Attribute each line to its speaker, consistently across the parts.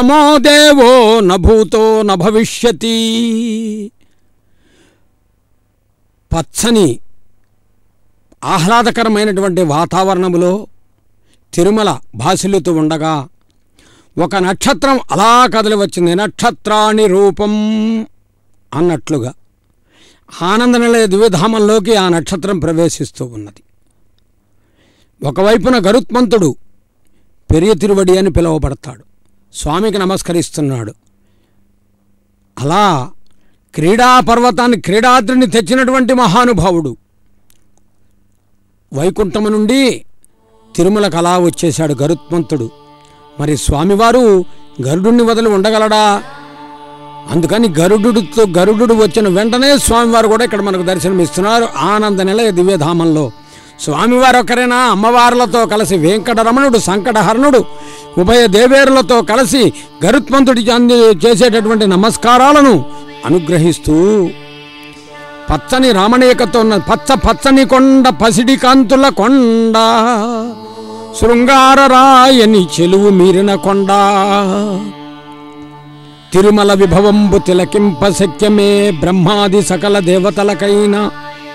Speaker 1: నమో దేవో న భూతో న భవిష్యతి. పచ్చని ఆహ్లాదకరమైనటువంటి వాతావరణములో తిరుమల భాసిల్లుతూ ఉండగా ఒక నక్షత్రం అలా కదిలి వచ్చింది. నక్షత్రాణి రూపం అన్నట్లుగా ఆనందనిలయ దివ్యధామంలోకి ఆ నక్షత్రం ప్రవేశిస్తూ ఉన్నది. ఒకవైపున గరుత్మంతుడు పెరియ తిరువడి అని పిలువబడతాడు, స్వామికి నమస్కరిస్తున్నాడు. అలా క్రీడా పర్వతాన్ని క్రీడాద్రిని తెచ్చినటువంటి మహానుభావుడు వైకుంఠము నుండి తిరుమలకు అలా వచ్చేశాడు గరుత్మంతుడు. మరి స్వామివారు గరుడుని వదిలి ఉండగలడా? అందుకని గరుడు వచ్చిన వెంటనే స్వామివారు కూడా ఇక్కడ మనకు దర్శనమిస్తున్నారు ఆనంద నిలయ దివ్యధామంలో. స్వామివారు ఒకరైనా అమ్మవార్లతో కలిసి వెంకటరమణుడు సంకటహరణుడు ఉభయ దేవేరులతో కలిసి గరుత్మంతుడి చేసేటటువంటి నమస్కారాలను అనుగ్రహిస్తూ పచ్చని రామణీకతో ఉన్న పచ్చని కొండ పసిడి కాంతుల కొండ శృంగారరాయని చెలువు మీరిన కొండ తిరుమల విభవంబు తిలకింప శక్యమే బ్రహ్మాది సకల దేవతలకైన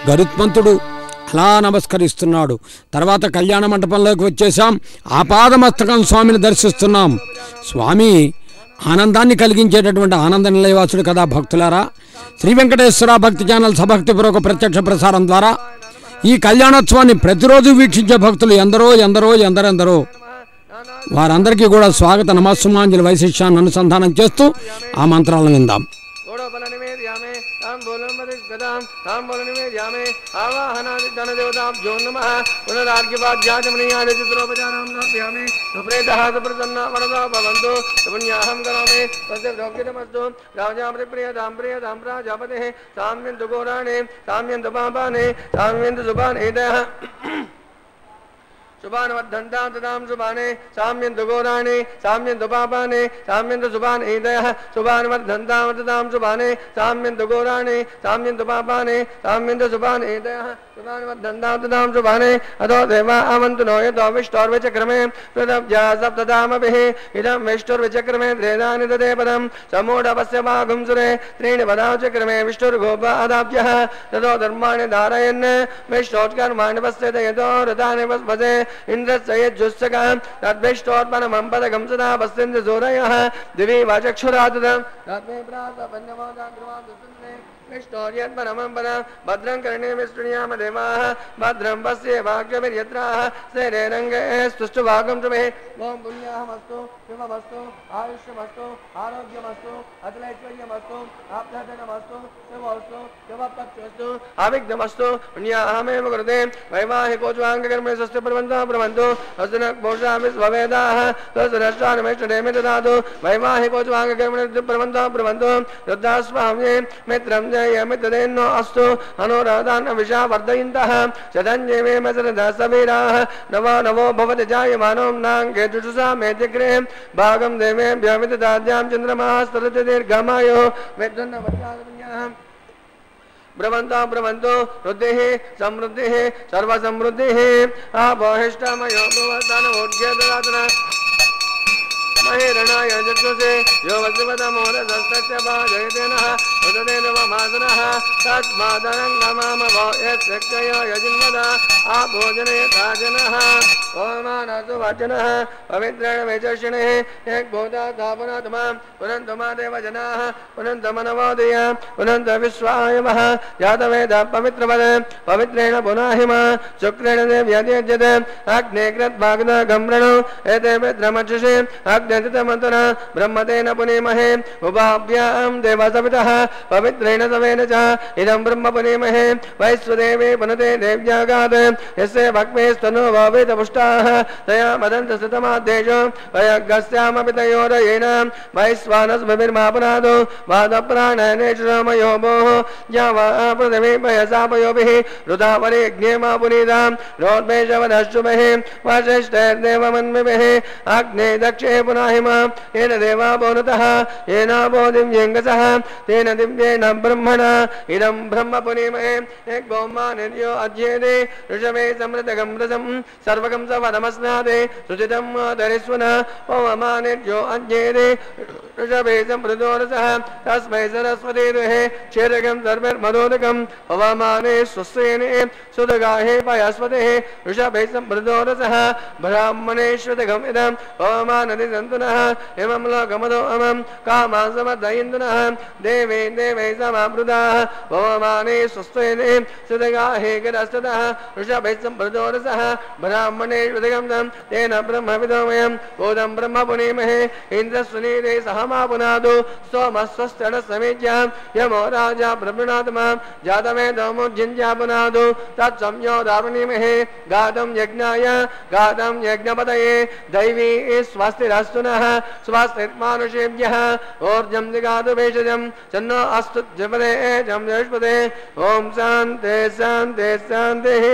Speaker 1: గరుత్మంతుడు అలా నమస్కరిస్తున్నాడు. తర్వాత కళ్యాణ మంటపంలోకి వచ్చేసాం. ఆపాదమస్తకం స్వామిని దర్శిస్తున్నాం. స్వామి ఆనందాన్ని కలిగించేటటువంటి ఆనంద నిలయవాసుడు కదా భక్తులారా. శ్రీ వెంకటేశ్వర భక్తి ఛానల్ సభక్తిపూర్వక ప్రత్యక్ష ప్రసారం ద్వారా ఈ కళ్యాణోత్సవాన్ని ప్రతిరోజు వీక్షించే భక్తులు ఎందరెందరో వారందరికీ కూడా స్వాగత నమస్సుమాంజలి వైశిష్యాన్ని అనుసంధానం చేస్తూ ఆ మంత్రాలను విందాం.
Speaker 2: शुभानवद्धन्तां तदां शुभाने साम्यन्तु घोराणि साम्यन्तु पापानि साम्यन्तु शुभान् हृदयः शुभानवद्धन्तां तदां शुभाने साम्यन्तु घोराणि साम्यन्तु पापानि साम्यन्तु शुभान् हृदयः शुभानवद्धन्तां तदां शुभाने अतो देवा अवन्तु नो यतो विष्टोर्विचक्रमे पृथव्या सप्तधामभिः इदं विष्टुर्विचक्रमे त्रेधानि ददे पदं समूढपस्य भागुं सुरे त्रीणि पदाचक्रमे विष्टुर्गोपादाभ्यः ततो धर्माणि धारयन् विष्टोत्कर्माणि पश्यते यतो रथानि वस्पते इंद्रस्य यज्जुस्सकं तद्विष्टोत्पन्नं पदकं सदा पश्यन्ति सूरयः दिवि वाचक्षुरातुदं तद्मे प्रातपन्यमोदाग्रवादुसन्ने विष्णोर्यत्परमं पदं भद्रं कर्णे विष्णुयाम देवाः भद्रं पश्ये भाग्यभिर्यत्राः शरीरङ्गे स्तुष्टुभागं च मे ओं पुण्याहमस्तु शुभमस्तु आयुष्यमस्तु आरोग्यमस्तु अखिलैश्वर्यमस्तु आप्तधनमस्तु शुभमस्तु शुभपक्षस्तु अविघ्नमस्तु पुण्याहमेव कृते वैवाहिकोज्वाङ्गकर्मे स्वस्ति प्रबन्धो हस्तनक्पोषामि स्ववेदाः स्वस्तिरष्टानमेष्टनेमि ददातु वैवाहिकोज्वाङ्गकर्मे प्रबन्धो रुद्धास्वाम्ये मित्रं जयमित्रदेन्नो अस्तु अनुराधान् विषा वर्धयन्तः शतञ्जीवेम शरदसवीराः नवो भवति जायमानो नाङ्गे जुषुषा मेत्यग्रे भागं देवेभ्यमितदाद्यां चन्द्रमाः स्तरति दीर्घमायो वेद्वन्नवत्याः ब्रवन्तो रुद्धिः समृद्धिः सर्वसमृद्धिः आपोहिष्टमयो भवतानोद्यददातन महेरणाय जक्षुषे यो वज्रवदमोदस्तस्य भाजयतेनः उददेनवमासनः तस्मादनङ्गमामभो यत्सक्तयो यजिन्वद आभोजनयथा जनः ओमानसु वचनः पवित्रेण वेचर्षिणेः एकभूतात्मापुनतमां पुनन्तमादेव जनाः पुनन्तमनवोदय पुनन्त विश्वायवः जातवेद पवित्रवद पवित्रेण पुनाहिम शुक्रेण देव्यद्यज्यते अग्ने कृद्भागदा गम्रणो एते मित्रमक्षुषे अग्नितमन्तना ब्रह्मतेन पुनीमहे उभाभ्यां देवसवितः पवित्रेण सवेन च इदं ब्रह्म पुनीमहे वैश्वदेवे पुनते देव्यागात् यस्य भक्मेस्तनो भवेत पुष्टाः तया मदन्त सतमाद्देशो वयगस्यामपि तयोरयेन वैश्वानस्मभिर्मापुनादो वादप्राणनेश्वरमयोभोः यावा पृथिवी पयसापयोभिः रुदावरेऽग्नेमा पुनीतां रोद्मेषवदश्रुभिः वसिष्ठैर्देवमन्विभिः अग्ने दक्षे पुनाहिम येन देवा बोनतः येनापो दिव्येङ्गसः तेन दिव्येन ब्रह्मणा इदं ब्रह्म पुनीमहे एक गोमानिर्यो अध्येते ऋषभे समृतगं रसं सर्वगं स नमस्नादे सुचितं धरिस्वनः पवमानिर्यो अन्येदे ऋषभे सम्प्रदोरसः तस्मै सरस्वती दुहे क्षेत्रकं सर्वैर्मदोदकं पवमाने स्वस्तेने सुदगाहे पयस्वतेः ऋषभे सम्प्रदोरसः ब्राह्मणेश्वतगम् इदं पवमानति सन्तुनः इमं लोकमदो अमं कामान् समर्दयन्तुनः देवे देवे समावृताः पवमाने स्वस्तेने सुदगाहे गिरस्ततः ऋषभे सम्प्रदोरसः ब्राह्मणेश्वतगं तं तेन ब्रह्मविदोमयं बोधं ब्रह्म पुनीमहे इन्द्रस्वनीते सहमा पुनादो सोमस्वस्त्यणसमेज्यां यमो राजा ब्रह्मणात्मा जातमेदमुज्जिन्त्या पुनादो तत्संयो दारुणीमहे गातं यज्ञाय गातं यज्ञपतये दैवी स्वस्तिरस्तु नः स्वस्तिर्मानुषेभ्यः ऊर्जं दिगातु भेषजं चन्नो अस्तु जपदे जं जष्पदे ॐ शान्ति शान्ति शान्तिः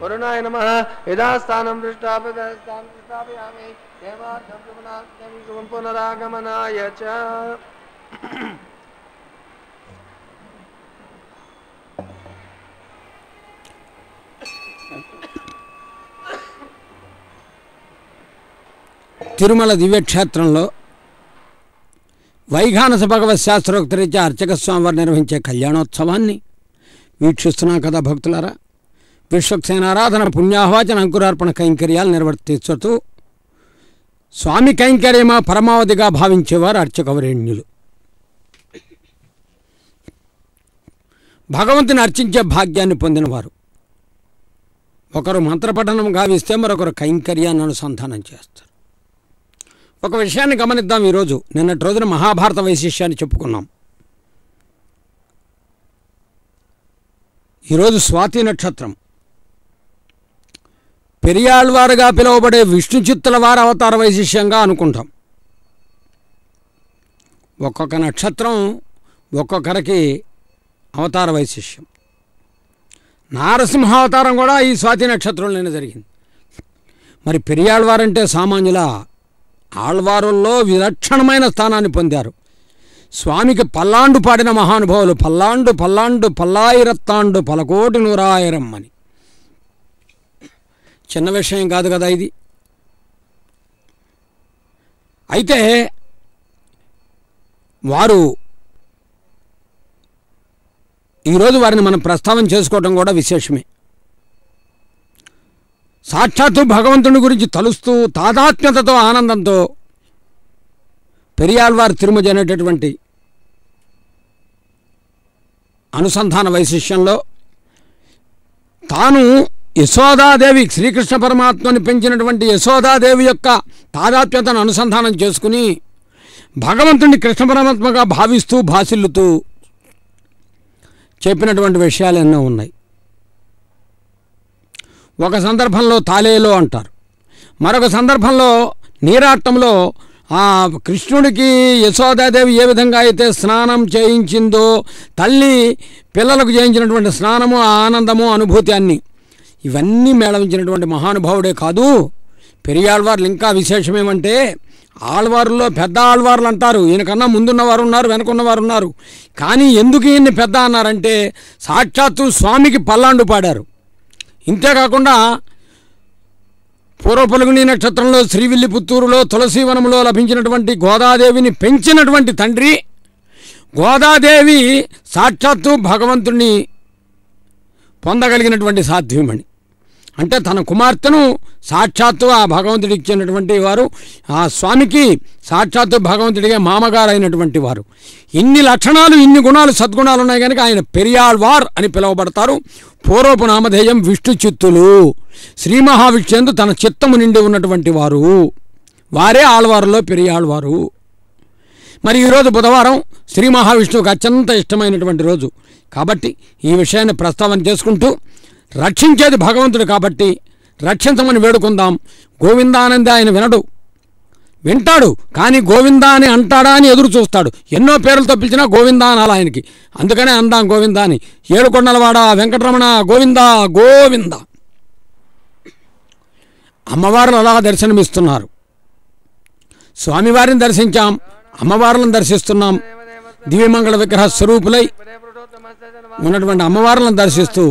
Speaker 2: वरुणाय नमः यदास्थानं स्थापयामि देवार्थं पुनरागमनाय च
Speaker 1: తిరుమల దివ్యక్షేత్రంలో వైఖానస భగవత్ శాస్త్రోక్తరీత్యా అర్చక స్వామివారు నిర్వహించే కళ్యాణోత్సవాన్ని వీక్షిస్తున్నాం కదా భక్తులారా. విశ్వక్సేనారాధన పుణ్యాహ్వాచన అంకురార్పణ కైంకర్యాలు నిర్వర్తిస్తూ స్వామి కైంకర్యమా పరమావధిగా భావించేవారు అర్చకవరేణ్యులు. భగవంతుని అర్చించే భాగ్యాన్ని పొందినవారు. ఒకరు మంత్రపఠనం గావిస్తే మరొకరు కైంకర్యాన్ని అనుసంధానం చేస్తారు. ఒక విషయాన్ని గమనిద్దాం. ఈరోజు నిన్నటి రోజున మహాభారత వైశిష్యాన్ని చెప్పుకున్నాం. ఈరోజు స్వాతి నక్షత్రం. పెరియాళ్వారుగా పిలువబడే విష్ణు చిత్తుల వారి అవతార వైశిష్యంగా అనుకుంటాం. ఒక్కొక్క నక్షత్రం ఒక్కొక్కరికి అవతార వైశిష్యం. నారసింహావతారం కూడా ఈ స్వాతి నక్షత్రంలోనే జరిగింది. మరి పెరియాళ్వారంటే సామాన్యుల ఆళ్వారుల్లో విలక్షణమైన స్థానాన్ని పొందారు. స్వామికి పల్లాండు పాడిన మహానుభావులు పల్లాండు పల్లాండు పల్లాయిరత్తాండు పలకోటి నూరాయిరం అని. చిన్న విషయం కాదు కదా ఇది. అయితే వారు ఈరోజు వారిని మనం ప్రస్తావన చేసుకోవడం కూడా విశేషమే. సాక్షాత్తు భగవంతుని గురించి తలుస్తూ తాదాత్మ్యతతో ఆనందంతో పెరియాళ్వారు తిరుమల అనేటటువంటి అనుసంధాన వైశిష్యంలో తాను యశోదాదేవి శ్రీకృష్ణ పరమాత్మని పెంచినటువంటి యశోదాదేవి యొక్క తాదాత్మ్యతను అనుసంధానం చేసుకుని భగవంతుని కృష్ణ పరమాత్మగా భావిస్తూ భాసిల్లుతూ చెప్పినటువంటి విషయాలు ఎన్నో ఉన్నాయి. ఒక సందర్భంలో తాలేలో అంటారు, మరొక సందర్భంలో నీరాట్టంలో ఆ కృష్ణుడికి యశోదాదేవి ఏ విధంగా అయితే స్నానం చేయించిందో, తల్లి పిల్లలకు చేయించినటువంటి స్నానము, ఆనందము, అనుభూతి అన్నీ ఇవన్నీ మేళవించినటువంటి మహానుభావుడే కాదు పెరియాళ్వార్లు. ఇంకా విశేషమేమంటే ఆళ్వారుల్లో పెద్ద ఆళ్వార్లు అంటారు. ఈయనకన్నా ముందున్నవారు ఉన్నారు, వెనకున్నవారు ఉన్నారు. కానీ ఎందుకు ఈయన్ని పెద్ద అన్నారంటే సాక్షాత్తు స్వామికి పల్లాండు పాడారు. ఇంతేకాకుండా పూర్వ పలుగుని నక్షత్రంలో శ్రీవిల్లిపుత్తూరులో తులసీవనంలో లభించినటువంటి గోదాదేవిని పెంచినటువంటి తండ్రి. గోదాదేవి సాక్షాత్తు భగవంతుణ్ణి పొందగలిగినటువంటి సాధ్వీమణి. అంటే తన కుమార్తెను సాక్షాత్తు ఆ భగవంతుడికి ఇచ్చినటువంటి వారు, ఆ స్వామికి సాక్షాత్తు భగవంతుడిగా మామగారు అయినటువంటి వారు. ఇన్ని లక్షణాలు, ఇన్ని గుణాలు, సద్గుణాలు ఉన్నాయి కనుక ఆయన పెరియాళ్వార్ అని పిలువబడతారు. పూర్వపు నామధేయం విష్ణు చిత్తులు. శ్రీ మహావిష్ణువు తన చిత్తము నిండి ఉన్నటువంటి వారు, వారే ఆళ్వారులో పెరియాళ్వారు. మరి ఈరోజు బుధవారం శ్రీ మహావిష్ణువుకి అత్యంత ఇష్టమైనటువంటి రోజు కాబట్టి ఈ విషయాన్ని ప్రస్తావన చేసుకుంటూ, రక్షించేది భగవంతుడు కాబట్టి రక్షించమని వేడుకుందాం. గోవిందానంద ఆయన వింటాడు కానీ గోవిందా అని అంటాడా అని ఎదురు చూస్తాడు. ఎన్నో పేర్లతో పిలిచినా గోవిందా అనాలి ఆయనకి. అందుకనే అందాం గోవిందా అని. ఏడుకొండలవాడ వెంకటరమణ గోవిందా గోవింద. అమ్మవారులు అలా దర్శనమిస్తున్నారు. స్వామివారిని దర్శించాం, అమ్మవారులను దర్శిస్తున్నాం. దివ్యమంగళ విగ్రహ స్వరూపులై ఉన్నటువంటి అమ్మవారులను దర్శిస్తూ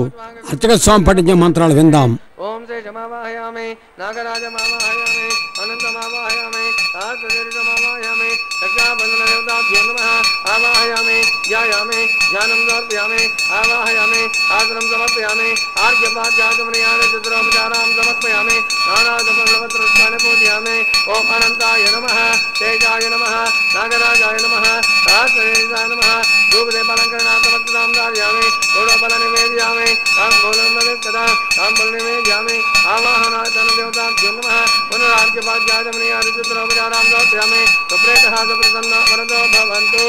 Speaker 1: అర్చక స్వామి పఠించే మంత్రాలు విందాం.
Speaker 2: ఓం శ్రీ శమావాహయామి నాగరాజమావాహయామి అనంతమావాహయామి తాతమావాహయామి రక్షాబంధన దేవతాభ్యో నమః ఆవాహయామి ధ్యాయామి ధ్యానం సమర్పయామి ఆవాహయామి ఆసనం సమర్పయామి ఆర్ఘ్యపాద్యాచమనయామి చతురోపచారాం సమర్పయామి నానాగమనవస్త్రాన్ని పూజయామి. ఓం అనంతాయ నమః తేజాయ నమః నాగరాజాయ నమః సహస్రేశాయ నమః ధూపదీపాలంకరణార్థమర్పితాం ధారయామి గౌరవఫల నివేదయామి తాంబూలం కదా తాంబూల నివేదయామి ఆవాహనాయ దేవతాభ్యో నమః పునరార్ఘ్యపాద్యాచమనయామి చతురోపచారాం సమర్పయామి. సుప్రేతః సుప్రసన్న వరదో భవంతు.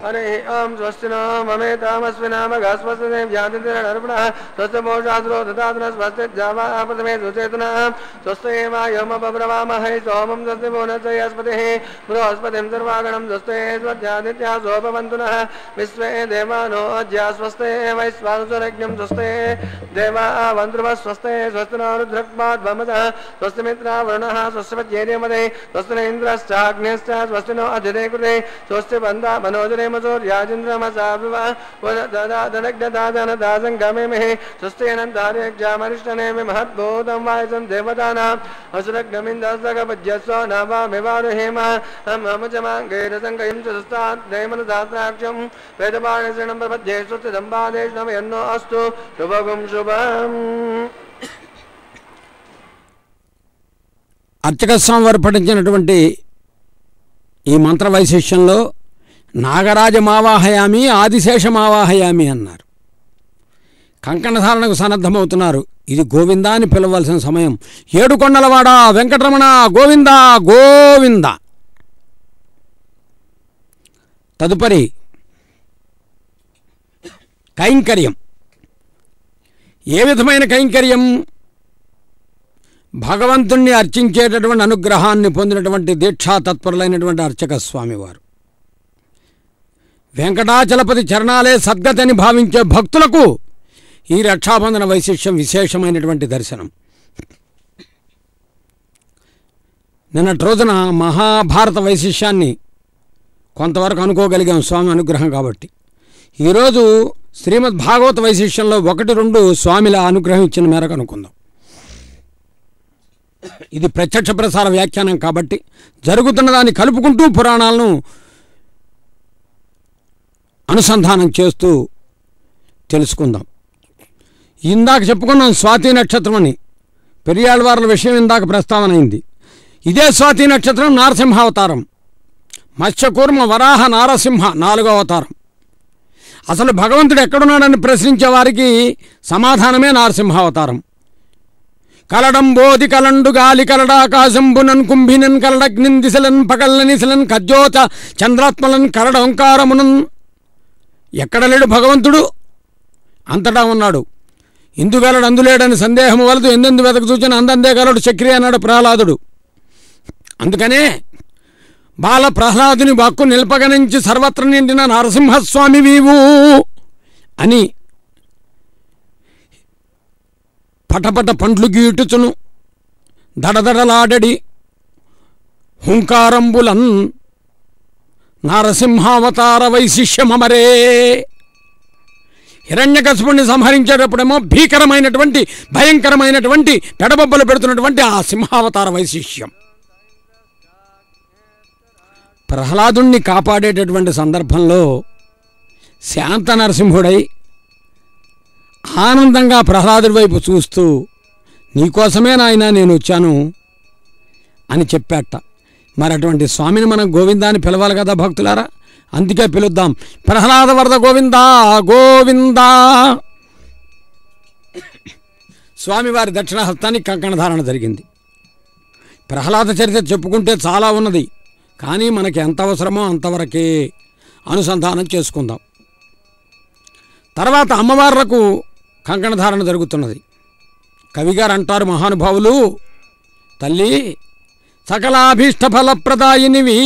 Speaker 2: हरे ओम स्वस्ति नो ममेतामस्विनामघः स्वस्ति व्याधिर्नर्पणः स्वस्ति मोषास्रो ददातु स्वस्ति जावापदमे सुचेतनः स्वस्ति वायुमपब्रवामहे सोमं स्वस्ति भुवनस्पतिः बृहस्पतिं सर्वागणं स्वस्ति स्वस्त्यादित्याः सोपवन्तु नः विश्वे देवानो अद्या स्वस्ति वैश्वानरज्ञं स्वस्ति देवावन्ध्रुवः स्वस्ति स्वस्ति नो रुद्रक्पाद्वमतः स्वस्ति मित्रावरुणः स्वस्ति पत्येर्यमदे स्वस्ति न इन्द्रश्चाग्नेश्च स्वस्ति नो अध्यते कृते स्वस्ति बन्धा मनोजने सूर्याजिन्द्रमसाविवा दनग्नदादनदासङ्गमे स्वस्ति अनन्तार्यक्षामरिष्टने महद्भूतं वायसं देवतानाम् असुरग्नमिन्दस्तगपद्यस्व नावामिवारुहेम ममचमाङ्गैरसङ्गयं च सुस्ताद्दैमनदात्राक्षं वेदपाणिशरणं प्रपद्ये स्वस्ति सम्पादेशनमयन्नो अस्तु शुभगुं शुभम्.
Speaker 1: అర్చక స్వామి వారు పఠించినటువంటి ఈ మంత్ర వైశిష్యంలో నాగరాజమావాహయామి ఆదిశేషమావాహయామి అన్నారు. కంకణధారణకు సన్నద్ధమవుతున్నారు. ఇది గోవిందా అని పిలవలసిన సమయం. ఏడుకొండలవాడ వెంకటరమణ గోవిందా గోవింద. తదుపరి కైంకర్యం. ఏ విధమైన కైంకర్యం? భగవంతుణ్ణి అర్చించేటటువంటి అనుగ్రహాన్ని పొందినటువంటి దీక్షా తత్పరులైనటువంటి అర్చక స్వామివారు వెంకటాచలపతి చరణాలే సద్గతిని భావించే భక్తులకు ఈ రక్షాబంధన వైశిష్యం విశేషమైనటువంటి దర్శనం. నిన్నటి రోజున మహాభారత వైశిష్యాన్ని కొంతవరకు అనుకోగలిగాం స్వామి అనుగ్రహం కాబట్టి. ఈరోజు శ్రీమద్ భాగవత వైశిష్యంలో 1-2 స్వామిల అనుగ్రహం ఇచ్చిన మేరకు అనుకుందాం. ఇది ప్రత్యక్ష ప్రసార వ్యాఖ్యానం కాబట్టి జరుగుతున్న దాన్ని కలుపుకుంటూ పురాణాలను అనుసంధానం చేస్తూ తెలుసుకుందాం. ఇందాక చెప్పుకున్నాం స్వాతి నక్షత్రం అని. పెరియాళ్వార్ల విషయం ఇందాక ప్రస్తావన అయింది. ఇదే స్వాతి నక్షత్రం నారసింహావతారం. మత్స్యకూర్మ వరాహ నారసింహ 4వ అవతారం. అసలు భగవంతుడు ఎక్కడున్నాడని ప్రశ్నించే వారికి సమాధానమే నారసింహావతారం. కలడం బోధి కలండు గాలి కలడాకాశంబునన్ కుంభినన్ కలడగ్నిన్ దిశలన్ పగళ్ళనిశలన్ కజ్జోత చంద్రాత్మలన్ కలడ ఓంకారమునన్. ఎక్కడ లేడు భగవంతుడు? అంతటా ఉన్నాడు. ఇందుగలడు అందులేడని సందేహము వలదు ఎందెందు వెతక చూచిన అందందే గలడు చక్రి అన్నాడు ప్రహ్లాదుడు. అందుకనే బాల ప్రహ్లాదుని వాక్కు నిల్పగనించి సర్వత్ర నిండిన నరసింహస్వామి వీవు అని పటపట పండ్లు గీటుచును దడదడలాడడి హుంకారంబులన్ నరసింహావతార వైశిష్యమరే. హిరణ్యకశిపుణ్ణి సంహరించేటప్పుడేమో భీకరమైనటువంటి భయంకరమైనటువంటి పెడబొబ్బలు పెడుతున్నటువంటి ఆ సింహావతార వైశిష్యం. ప్రహ్లాదుణ్ణి కాపాడేటటువంటి సందర్భంలో శాంత నరసింహుడై ఆనందంగా ప్రహ్లాదుడి వైపు చూస్తూ నీకోసమే నాయనా నేను వచ్చాను అని చెప్పాట. మరి అటువంటి స్వామిని మనం గోవిందాన్ని పిలవాలి కదా భక్తులారా, అందుకే పిలుద్దాం. ప్రహ్లాద వరద గోవిందా గోవిందా. స్వామివారి దక్షిణహస్తానికి కంకణధారణ జరిగింది. ప్రహ్లాద చరిత్ర చెప్పుకుంటే చాలా ఉన్నది, కానీ మనకి ఎంత అవసరమో అంతవరకే అనుసంధానం చేసుకుందాం. తర్వాత అమ్మవార్లకు కంకణధారణ జరుగుతున్నది. కవిగారు అంటారు మహానుభావులు, తల్లి సకలాభీష్ట ఫలప్రదాయినివి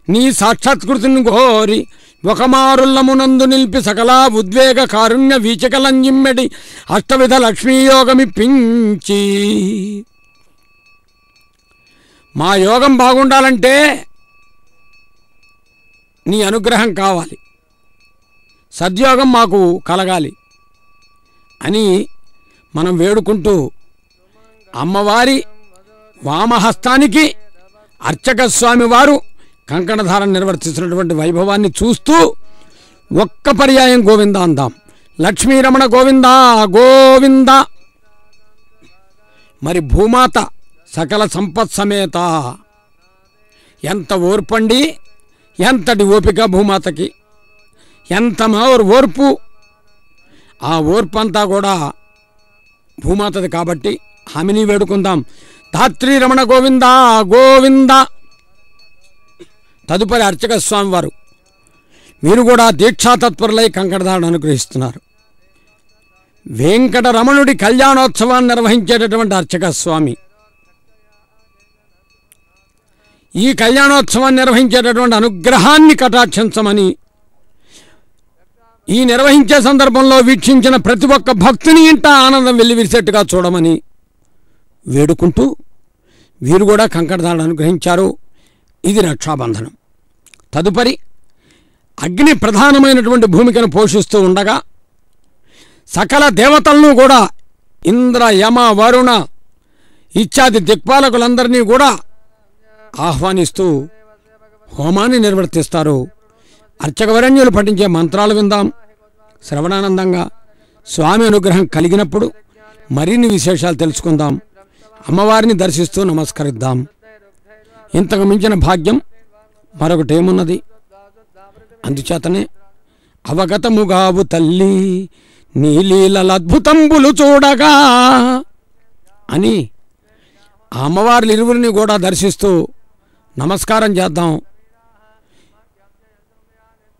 Speaker 1: నీ సాక్షాత్కృతిని కోరి ఒక మారుల్లమునందు నిలిపి సకలా ఉద్వేగ కారుణ్య వీచకలంజిమ్మెడి అష్టవిధ లక్ష్మీయోగమిప్పించి. మా యోగం బాగుండాలంటే నీ అనుగ్రహం కావాలి, సద్యోగం మాకు కలగాలి అని మనం వేడుకుంటూ అమ్మవారి వామహస్తానికి అర్చక స్వామి వారు కంకణధారణ నిర్వర్తిస్తున్నటువంటి వైభవాన్ని చూస్తూ ఒక్క పర్యాయం గోవింద అందాం. లక్ష్మీరమణ గోవింద గోవింద. మరి భూమాత సకల సంపత్ సమేత. ఎంత ఓర్పండి, ఎంతటి ఓపిక భూమాతకి, ఎంత ఓర్పు. ఆ ఓర్పు అంతా కూడా భూమాతది కాబట్టి ఆమెని వేడుకుందాం. ధాత్రీ రమణ గోవింద గోవింద. తదుపరి అర్చక స్వామి వారు వీరు కూడా దీక్షాతత్పరులై కంకణధారణ అనుగ్రహిస్తున్నారు. వెంకటరమణుడి కళ్యాణోత్సవాన్ని నిర్వహించేటటువంటి అర్చక స్వామి ఈ కళ్యాణోత్సవాన్ని నిర్వహించేటటువంటి అనుగ్రహాన్ని కటాక్షించమని, ఈ నిర్వహించే సందర్భంలో వీక్షించిన ప్రతి ఒక్క భక్తుని ఇంట ఆనందం వెల్లివిరిసేట్టుగా చూడమని వేడుకుంటూ వీరు కూడా కంకణధారణ అనుగ్రహించారు. ఇది రక్షాబంధనం. తదుపరి అగ్ని ప్రధానమైనటువంటి భూమికను పోషిస్తూ ఉండగా సకల దేవతలను కూడా ఇంద్ర యమ వరుణ ఇత్యాది దిక్పాలకులందరినీ కూడా ఆహ్వానిస్తూ హోమాన్ని నిర్వర్తిస్తారు. అర్చకవరణ్యులు పఠించే మంత్రాలు విందాం శ్రవణానందంగా. స్వామి అనుగ్రహం కలిగినప్పుడు మరిన్ని విశేషాలు తెలుసుకుందాం. అమ్మవారిని దర్శిస్తూ నమస్కరిద్దాం. ఇంతకు మించిన భాగ్యం మరొకటేమున్నది? అందుచేతనే అవగతముగావు తల్లి నీలీల అద్భుతంబులు చూడగా అని ఆ అమ్మవార్లు ఇరువురిని కూడా దర్శిస్తూ నమస్కారం చేద్దాం.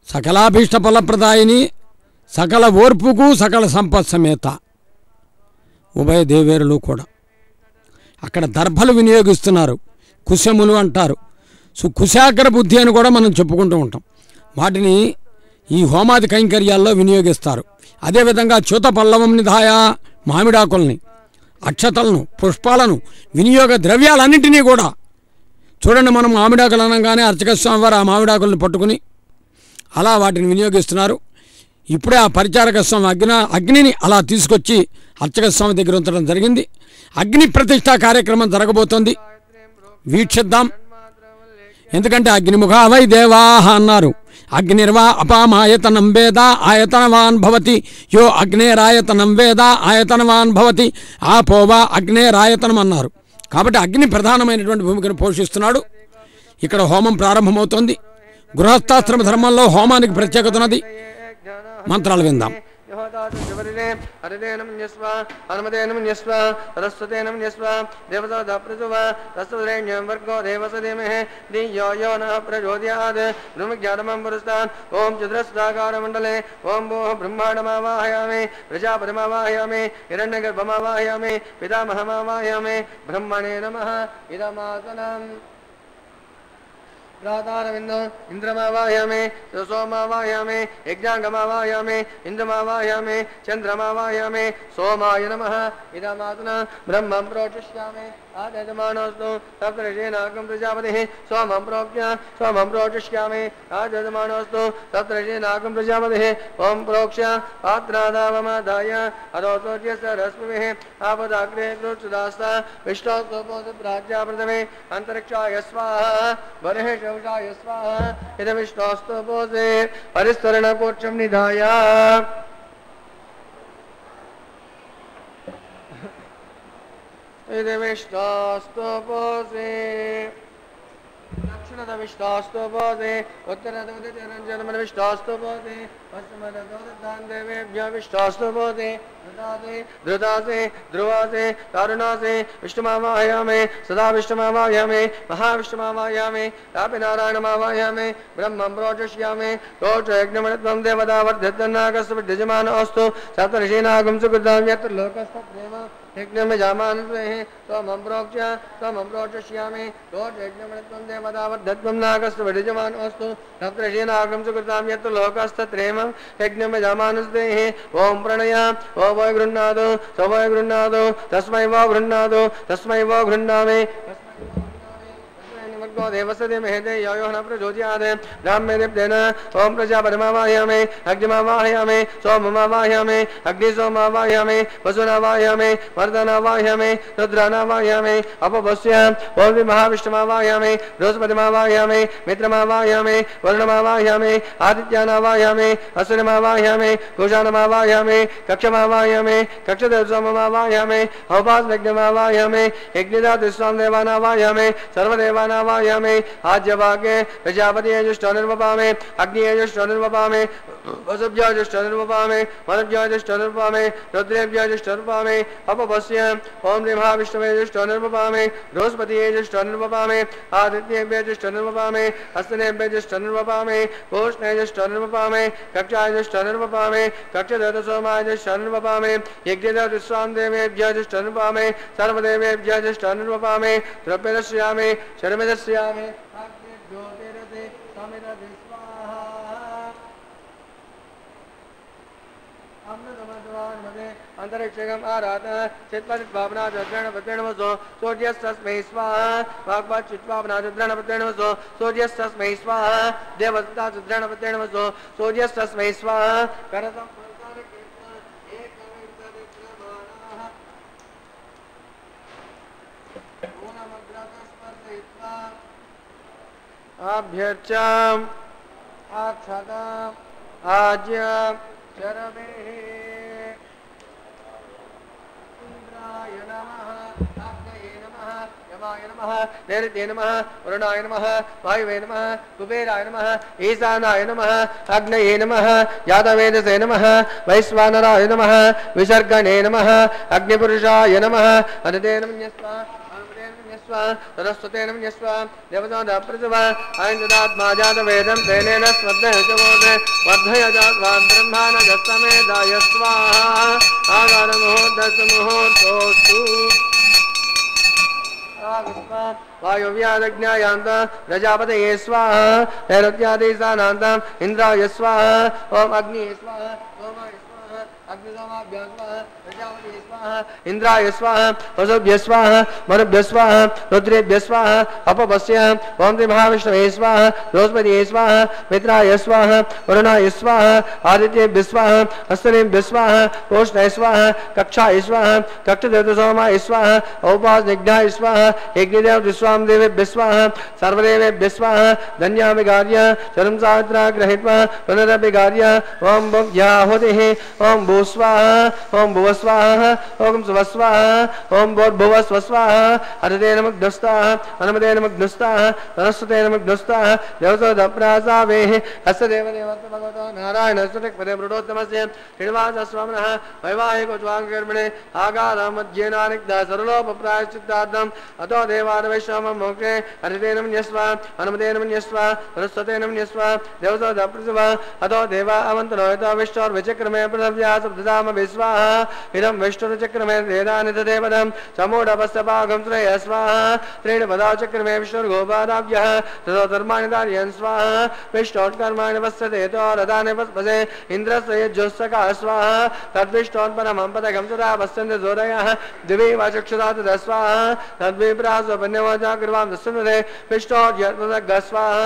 Speaker 1: సకలాభీష్ట ఫలప్రదాయిని, సకల ఓర్పుకు సకల సంపత్ సమేత ఉభయ దేవేరులు కూడా. అక్కడ దర్భలు వినియోగిస్తున్నారు, కుశములు అంటారు. కుశాగ్ర బుద్ధి అని కూడా మనం చెప్పుకుంటూ ఉంటాం. వాటిని ఈ హోమాది కైంకర్యాల్లో వినియోగిస్తారు. అదేవిధంగా చ్యుత పల్లవం నిధాయ మామిడాకుల్ని, అక్షతలను, పుష్పాలను, వినియోగ ద్రవ్యాలన్నింటినీ కూడా చూడండి. మనం మామిడాకులు అనగానే అర్చక స్వామి వారు ఆ మామిడాకులను పట్టుకుని అలా వాటిని వినియోగిస్తున్నారు. ఇప్పుడే ఆ పరిచారక స్వామి అగ్నిని అలా తీసుకొచ్చి అర్చక స్వామి దగ్గర ఉంచడం జరిగింది. అగ్ని ప్రతిష్ఠా కార్యక్రమం జరగబోతోంది, వీక్షిద్దాం. ఎందుకంటే అగ్నిముఖా వై దేవాహ అన్నారు. అగ్నిర్వా అపామాయతనం వేద ఆయతనవాన్ భవతి, యో అగ్నేరాయతనం వేద ఆయతనవాన్ భవతి, ఆపోవా అగ్నేరాయతనం అన్నారు. కాబట్టి అగ్ని ప్రధానమైనటువంటి భూమికను పోషిస్తున్నాడు. ఇక్కడ హోమం ప్రారంభమవుతోంది. గృహస్థాశ్రమ ధర్మంలో హోమానికి ప్రత్యేకత ఉన్నది. మంత్రాలు విందాం.
Speaker 2: హరిదేనం న్యస్వ హనుమదేనం న్యస్వ సరస్వతేనం న్యస్వ దేవతా ప్రచువ రసవరేణ్యం వర్గో దేవసదేమహే ధియో యో నః ప్రచోదయాత్ బ్రహ్మజ్ఞానమం పురస్తాన్. ఓం చతురస్రాకార మండలే ఓం భో బ్రహ్మాండమావాహయామి ప్రజాపతిమావాహయామి హిరణ్యగర్భమావాహయామి పితామహమావాహయామి బ్రహ్మణే నమః ఇదమాసనం. प्रातारविन्दो इंद्रमावाहयामि सोमावाहयामि यज्ञांगमावाहयामि इंद्रमावाहयामि चंद्रमावाहयामि सोमाय नमः इदमात्मना ब्रह्मं प्रोचिष्यामि आजयमानोऽस्तु सप्तऋषीणागं प्रजापतिः सोमं प्रोचिष्यामि आजयमानोऽस्तु सप्तऋषीणागं प्रजापतिः ओं प्रोक्ष्य पात्रादावमादाय अरोतोज्यस्य रश्मिभिः आपदाग्रे कृतदास्ता विष्णोस्तोपोद्राज्याप्रथमे अंतरिक्षाय स्वाहा बर्हिः शौचाय स्वाहा इदं विष्णोस्तोपोसे परिस्तरणकोक्षं निधाय विष्टास्तुपोषे दक्षिणद विष्टास्तुपोषे उत्तरदुदितरञ्जनमन विष्टास्तुपोषे पश्चिमदोदान् देवेभ्यः विष्टास्तुपोषे धृतासे ध्रुवासे तारुणासे विष्णुमावाहयामे सदा विष्णुमावाहयामे महाविष्णुमावाहयामे तापि नारायणमावाहयामे ब्रह्मं प्रोचष्यामे तोषयज्ञमणत्वं देवता वर्धितन्नागस्वभिद्यजमानोऽस्तु सप्तऋषीणागं सुकृतं यत्र लोकस्तत्रेव यज्ञं जामानस्महे त्वमं प्रोक्ष्य त्वमं प्रोचष्यामि तोषयज्ञमणत्वं देवता वर्धितं नागस्वभिद्यजमानोऽस्तु सप्तऋषीणागं सुकृतं यत्र लोकस्तत्रेव यज्ञं जामानस्महे ओम प्रणयाम ओ वै गृह्णातु स वै गृह्णातु तस्मै वो गृह्णातु तस्मै वो गृह्णामि देवसदे महेदे यो न प्रचोदयात् ब्राह्मे देवतेन ओम प्रजापतिमावाहयामि अग्निमावाहयामि सोममावाहयामि अग्निसोमावाहयामि वसुनावाहयामि वर्धनावाहयामि रुद्रानावाहयामि अपवस्य ओम महाविष्णुमावाहयामि बृहस्पतिमावाहयामि मित्रमावाहयामि वरुणमावाहयामि आदित्यानावाहयामि असुरमावाहयामि कुशानमावाहयामि कक्षमावाहयामि कक्षदेवसोममावाहयामि औपासनज्ञमावाहयामि यज्ञदातिस्वां देवानावाहयामि सर्वदेवानावाहयामि आज्यभागे प्रजापतियजुष्टनिर्वपामे अग्नियजुष्टनिर्वपामे वसुभ्यजुष्टनिर्वपामे मनभ्यजुष्टनिर्वपामे रुद्रेभ्यजुष्टनिर्वपामे अपवस्य ओम महाविष्णुवेजुष्टनिर्वपामे बृहस्पतियजुष्टनिर्वपामे आदित्येभ्यजुष्टनिर्वपामे हस्तनेभ्यजुष्टनिर्वपामे पूष्णेजुष्टनिर्वपामे कक्षायुष्टनिर्वपामे कक्षदेवसोमायुष्टनिर्वपामे यज्ञदेवस्वां देवेभ्यजुष्टनिर्वपामे सर्वदेवेभ्यजुष्टनिर्वपामे द्रव्यदर्शयामि शर्मदर्शयामि ज्योतिरते समिरति स्वाहा अमृतमध्वान्मदे अंतरिक्षगम आराधः चित्पतित्वापनाद्रणपत्रणवसो सूर्यस्तस्मै स्वाहा वाग्वाचित्वापनाद्रणपत्रणवसो सूर्यस्तस्मै स्वाहा देवताद्रणपत्रणवसो सूर्यस्तस्मै स्वाहा करतं अभ्यर्चाम आक्षताम आज्याम चरमे इंद्राय नमः अग्नये नमः यमाय नमः नैऋत्ये नमः वरुणाय नमः वायुवे नमः कुबेराय नमः ईशानाय नमः अग्नये नमः यादवेदसे नमः वैश्वानराय नमः विसर्गणे नमः अग्निपुरुषाय नमः अनते नमः सरस्वते नमः देवता प्रसव आयन्द्रात्मा जातवेदं तेनेन स्वद्धयजमोदे वर्धयजात्वान् ब्रह्माणजस्तमेधाय स्वाहा आगारमुहूर्तसमुहूर्तोऽस्तु वायुव्यादज्ञायान्त प्रजापतये स्वाहा नैऋत्यादिशानान्तम् इन्द्राय स्वाहा ओम अग्निये स्वाहा सोमाय स्वाहा अग्निसोमाभ्यां स्वाहा प्रजापतये स्वाहा इंद्राय स्वाहा वसुभ्यः स्वाहा मरुभ्यः स्वाहा रुद्रेभ्यः स्वाहा अपवस्य ओम महाविष्णवे स्वाहा बृहस्पतये स्वाहा मित्राय स्वाहा वरुणाय स्वाहा आदित्येभ्यः स्वाहा हस्तनेभ्यः स्वाहा पूष्णाय स्वाहा कक्षाय स्वाहा कक्षदेवसोमाय स्वाहा औपासनिज्ञाय स्वाहा यज्ञदेवस्वां देवेभ्यः स्वाहा सर्वदेवेभ्यः स्वाहा धन्याभिगार्य शरं सावित्रा गृहीत्वा पुनरभिगार्य ओम भुव्याहुतिः ओम भूस्वाहा ओम भुवस्वाहा ओम सुवस्वाहा ओम भूर्भुवस्वस्वाहा अरते नमग्नस्ताः अनुमते नमग्नस्ताः सरस्वते नमग्नस्ताः देवसोदप्रासावेः अस्य देवदेवस्य भगवतो नारायणस्य मृडोत्तमस्य श्रीनिवासस्वामिनः वैवाहिकोज्वाङ्गकर्मणे आगारमध्येनानिग्धः सरलोपप्रायश्चित्तार्थम् अतो देवादवैश्वामं मोक्षे अरते नमन्यस्व अनुमते नमन्यस्व सरस्वते नमन्यस्व देवसोदप्रसव अतो देवा अवन्तनो यतो विष्णोर्विचक्रमे पृथिव्यासब्दधाम विश्वाहा इदं विष्णुर्चक्रमे वेदानि तदेवदं समूढपस्तभागं श्रेय स्वाहा त्रीणपदा चक्रमे विष्णुर्गोपादाभ्यः ततो धर्माणि धारयन् स्वाहा विष्णोत्कर्माणि पश्यते तो रथानि पस्पसे इन्द्रस्य यज्ञोत्सका स्वाहा तद्विष्णोत्परमं पदकं सदा पश्यन्ति सूरयः दिवि वा चक्षुषा तदा स्वाहा तद्विप्रासोपन्यवाचा कृवां दस्सुनुते विष्णोर्यत्पदग्गः स्वाहा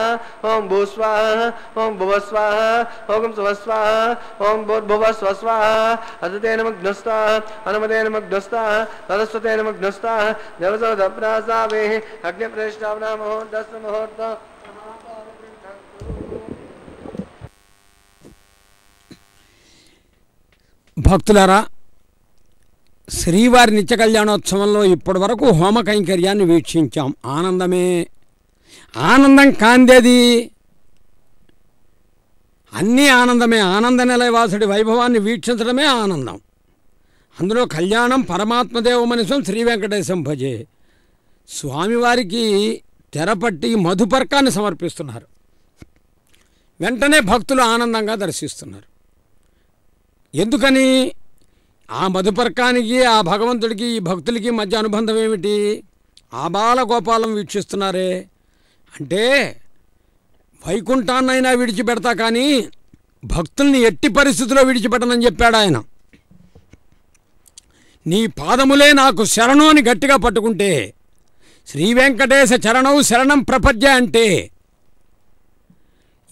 Speaker 2: ओम भूस्वाहा ओम भुवस्वाहा ओम सुवस्वाहा ओम भूर्भुवस्वस्वाहा अदते नमग्नस्ताः अनुमते नमग्नस्ताः सरस्वते नमग्नस्ताः देवसोदप्रासावेः अग्निप्रतिष्ठापनामुहूर्तस्य मुहूर्तः
Speaker 1: భక్తులారా శ్రీవారి నిత్య కళ్యాణోత్సవంలో ఇప్పటి వరకు హోమ కైంకర్యాన్ని వీక్షించాం. ఆనందమే. ఆనందం కాందేది అన్నీ ఆనందమే. ఆనంద నిలయవాసుడి వైభవాన్ని వీక్షించడమే ఆనందం. అందులో కళ్యాణం పరమాత్మదేవమనిసం శ్రీ వెంకటేశం భజే. స్వామివారికి తెరపట్టి మధుపర్కాన్ని సమర్పిస్తున్నారు. వెంటనే భక్తులు ఆనందంగా దర్శిస్తున్నారు. ఎందుకని? ఆ మధుపర్కానికి, ఆ భగవంతుడికి, ఈ భక్తులకి మధ్య అనుబంధం ఏమిటి? ఆబాల గోపాలం వీక్షిస్తున్నారే అంటే వైకుంఠాన్నైనా విడిచిపెడతా కానీ భక్తుల్ని ఎట్టి పరిస్థితుల్లో విడిచిపెట్టనని చెప్పాడు ఆయన. నీ పాదములే నాకు శరణు అని గట్టిగా పట్టుకుంటే, శ్రీ వెంకటేశ చరణవు శరణం ప్రపద్య అంటే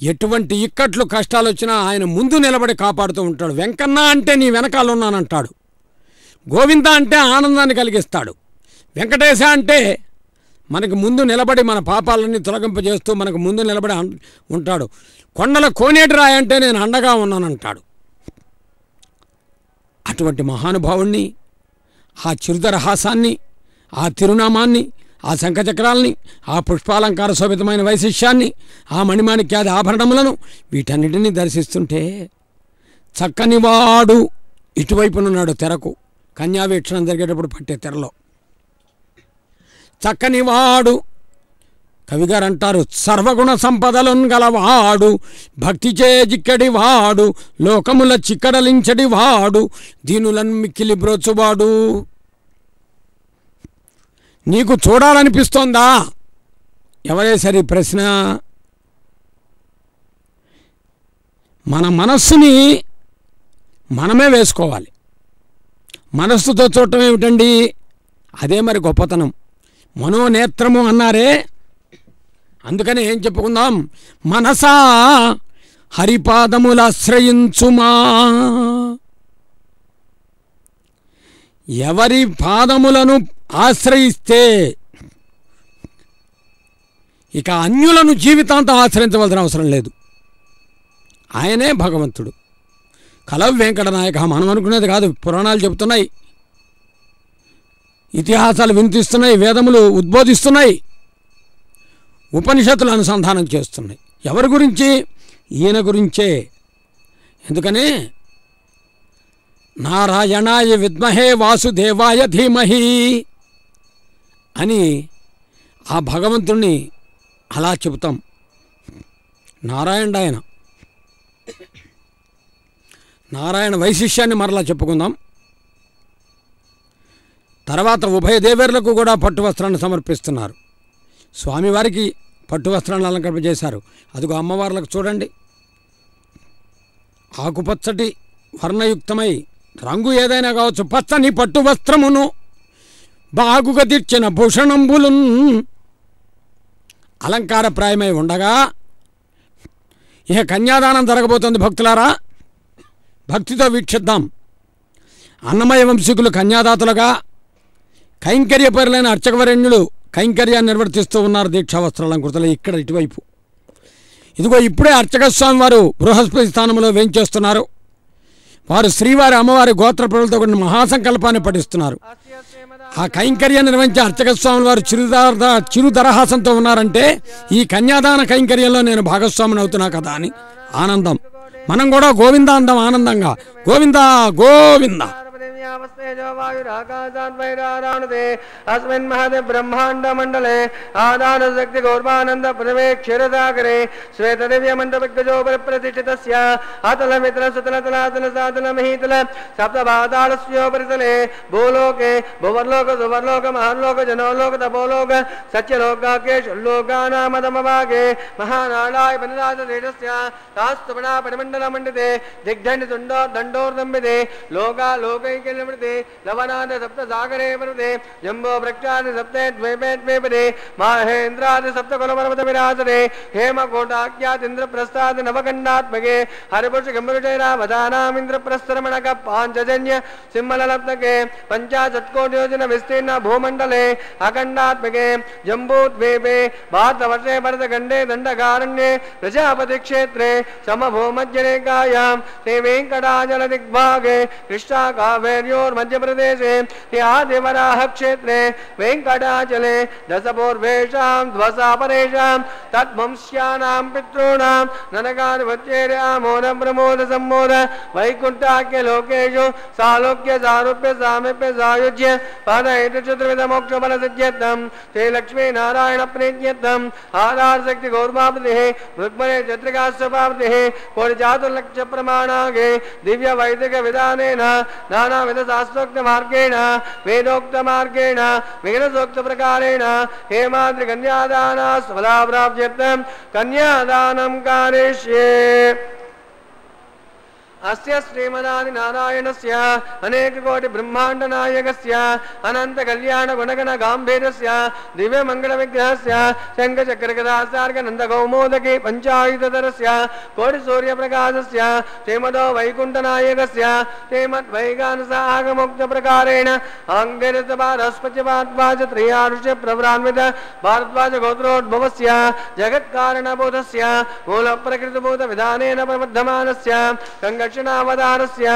Speaker 1: ఎటువంటి ఇక్కట్లు కష్టాలు వచ్చినా ఆయన ముందు నిలబడి కాపాడుతూ ఉంటాడు. వెంకన్న అంటే నీ వెనకాల ఉన్నానంటాడు. గోవింద అంటే ఆనందాన్ని కలిగిస్తాడు. వెంకటేశ అంటే మనకు ముందు నిలబడి మన పాపాలన్నీ తొలగింపజేస్తూ మనకు ముందు నిలబడి ఉంటాడు. కొండల కోనేటి రాయి అంటే నేను అండగా ఉన్నానంటాడు. అటువంటి మహానుభావుణ్ణి, ఆ చిరుదర హాసాన్ని, ఆ తిరునామాన్ని, ఆ శంఖచక్రాల్ని, ఆ పుష్పాలంకార శోభితమైన వైశిష్యాన్ని, ఆ మణిమాణిక్యాది ఆభరణములను వీటన్నిటినీ దర్శిస్తుంటే చక్కనివాడు ఇటువైపునున్నాడు తెరకు. కన్యావీక్షణం జరిగేటప్పుడు పట్టే తెరలో చక్కనివాడు. కవిగారు అంటారు, సర్వగుణ సంపదలున్ గలవాడు, భక్తిచే జిక్కడి వాడు, లోకముల చిక్కడలించడి వాడు, దీనులను మిక్కిలి బ్రోచువాడు. నీకు చూడాలనిపిస్తోందా? ఎవరే సరి ప్రశ్న. మన మనస్సుని మనమే వేసుకోవాలి. మనస్సుతో చూడటం ఏమిటండి? అదే మరి గొప్పతనం. మనోనేత్రము అన్నారే, అందుకని ఏం చెప్పుకుందాం? మనసా హరిపాదములాశ్రయించుమా. ఎవరి పాదములను ఆశ్రయిస్తే ఇక అన్యులను జీవితాంతం ఆశ్రయించవలసిన అవసరం లేదు. ఆయనే భగవంతుడు. కలవ్ వెంకటనాయక. మనం అనుకునేది కాదు, పురాణాలు చెబుతున్నాయి, ఇతిహాసాలు వినిపిస్తున్నాయి, వేదములు ఉద్బోధిస్తున్నాయి, ఉపనిషత్తులు అనుసంధానం చేస్తున్నాయి. ఎవరి గురించి? ఈయన గురించే. ఎందుకని? నారాయణాయ విద్మహే వాసుదేవాయ ధీమహి అని ఆ భగవంతుణ్ణి అలా చెబుతాం. నారాయణ నారాయణ వైశిష్యాన్ని మరలా చెప్పుకుందాం. తర్వాత ఉభయ దేవేరులకు కూడా పట్టు వస్త్రాన్ని సమర్పిస్తున్నారు. స్వామివారికి పట్టు వస్త్రాన్ని అలంకరింపజేశారు. అదిగో అమ్మవార్లకు చూడండి, ఆకుపచ్చటి వర్ణయుక్తమై, రంగు ఏదైనా కావచ్చు, పచ్చని పట్టు వస్త్రమును బాగుగా తీర్చిన భూషణంబులు అలంకారప్రాయమై ఉండగా ఇక కన్యాదానం జరగబోతుంది. భక్తులారా, భక్తితో వీక్షిద్దాం. అన్నమయ వంశీకులు కన్యాదాతలుగా కైంకర్యపరులైన అర్చకవరేణ్యులు కైంకర్యాన్ని నిర్వర్తిస్తూ ఉన్నారు. దీక్షా వస్త్రాలంకృతలు ఇక్కడ ఇటువైపు. ఇదిగో ఇప్పుడే అర్చకస్వామి వారు బృహస్పతి స్థానంలో వేంచేస్తున్నారు. వారు శ్రీవారి అమ్మవారి గోత్ర ప్రజలతో కూడిన మహాసంకల్పాన్ని పఠిస్తున్నారు. ఆ కైంకర్యాన్ని నిర్వహించే అర్చకస్వాముల వారు చిరుదరహాసంతో ఉన్నారంటే ఈ కన్యాదాన కైంకర్యంలో నేను భాగస్వామిని అవుతున్నా కదా అని ఆనందం. మనం కూడా గోవింద అందం ఆనందంగా. గోవింద గోవింద.
Speaker 2: अस्मिन् महदे ब्रह्मांड मंडले आदान शक्ति गौरवानंद प्रवे क्षीरसागरे श्वेत दिव्य मंडपगजो प्रतिष्ठितस्य अतल मित्र सुतल तलातल सातल महीतल सप्तपातालस्योपरितले भूलोके भुवर्लोक सुवर्लोक महालोक जनोलोक तपोलोक सत्यलोकाकेश लोकानामदमभागे महानाडाय वनराज तेजस्य तास्तुपणा परिमंडल मंडिते दिग्दंड तुंडो दंडोर्दंबिते लोका लोकैकल्यमृते लवनाद सप्त सागरे वर्ते जम्बो वृक्षादि सप्ते द्वैपेद्वैपदे महेन्द्रादि सप्त कुलपर्वत विराजते हेमकोटाख्यातीन्द्र प्रस्थाद नवखंडात्मके हरिपुरुष गंभीरैरावधानाम इंद्र प्रस्तरमणक पांचजन्य सिंहललब्धके पंचाशत्कोटियोजन विस्तीर्ण भूमंडले अखंडात्मके जम्बूद्वीपे भारतवर्षे भरतखंडे दंडकारण्ये प्रजापति क्षेत्रे समभूमज्जनेकायां ते वेंकटाचल दिग्भागे कृष्णाकावे हिमालयोर्मध्यप्रदेशे आदिवराह क्षेत्रे वेङ्कटाचले दशपूर्वेषां ध्वसापरेषां तद्वंश्यानां पितॄणां ननकानुवच्चेर्यामोदप्रमोद सम्मोद वैकुण्ठाख्य लोकेषु सालोक्य सारूप्य सामीप्य सायुज्य पादयति चतुर्विधमोक्षफलसिद्ध्यर्थं ते लक्ष्मीनारायण प्रीत्यर्थम् आधारशक्ति गौरवाब्धिः ऋग्मणे चत्रिकास्वपाब्धिः कोटिचातुर्लक्ष प्रमाणागे दिव्य वैदिक विधानेन नानाविध शास्त्रोक्त मार्गेण वेदोक्त मार्गेण विघ्नसोक्त प्रकारेण हेमाद्रि कन्यादान फला प्राप्त्यर्थं कन्यादानं कारयिष्ये अस्य श्रीमदादि नारायणस्य अनेक कोटि ब्रह्मांड नायकस्य अनंत कल्याण गुणगण गांभीर्यस्य दिव्य मंगल विग्रहस्य शंख चक्र गदा सार्ग नंद कौमोदकी पंचायुधरस्य कोटि सूर्य प्रकाशस्य श्रीमदो वैकुंठ नायकस्य श्रीमद् वैगानस आगमोक्त प्रकारेण अंगेरत भारस्पति भारद्वाज त्रयारुष प्रवरान्वित भारद्वाज गोत्रोद्भवस्य जगत् कारण बोधस्य मूल प्रकृति बोध विधानेन प्रबद्धमानस्य दक्षिणावतारस्य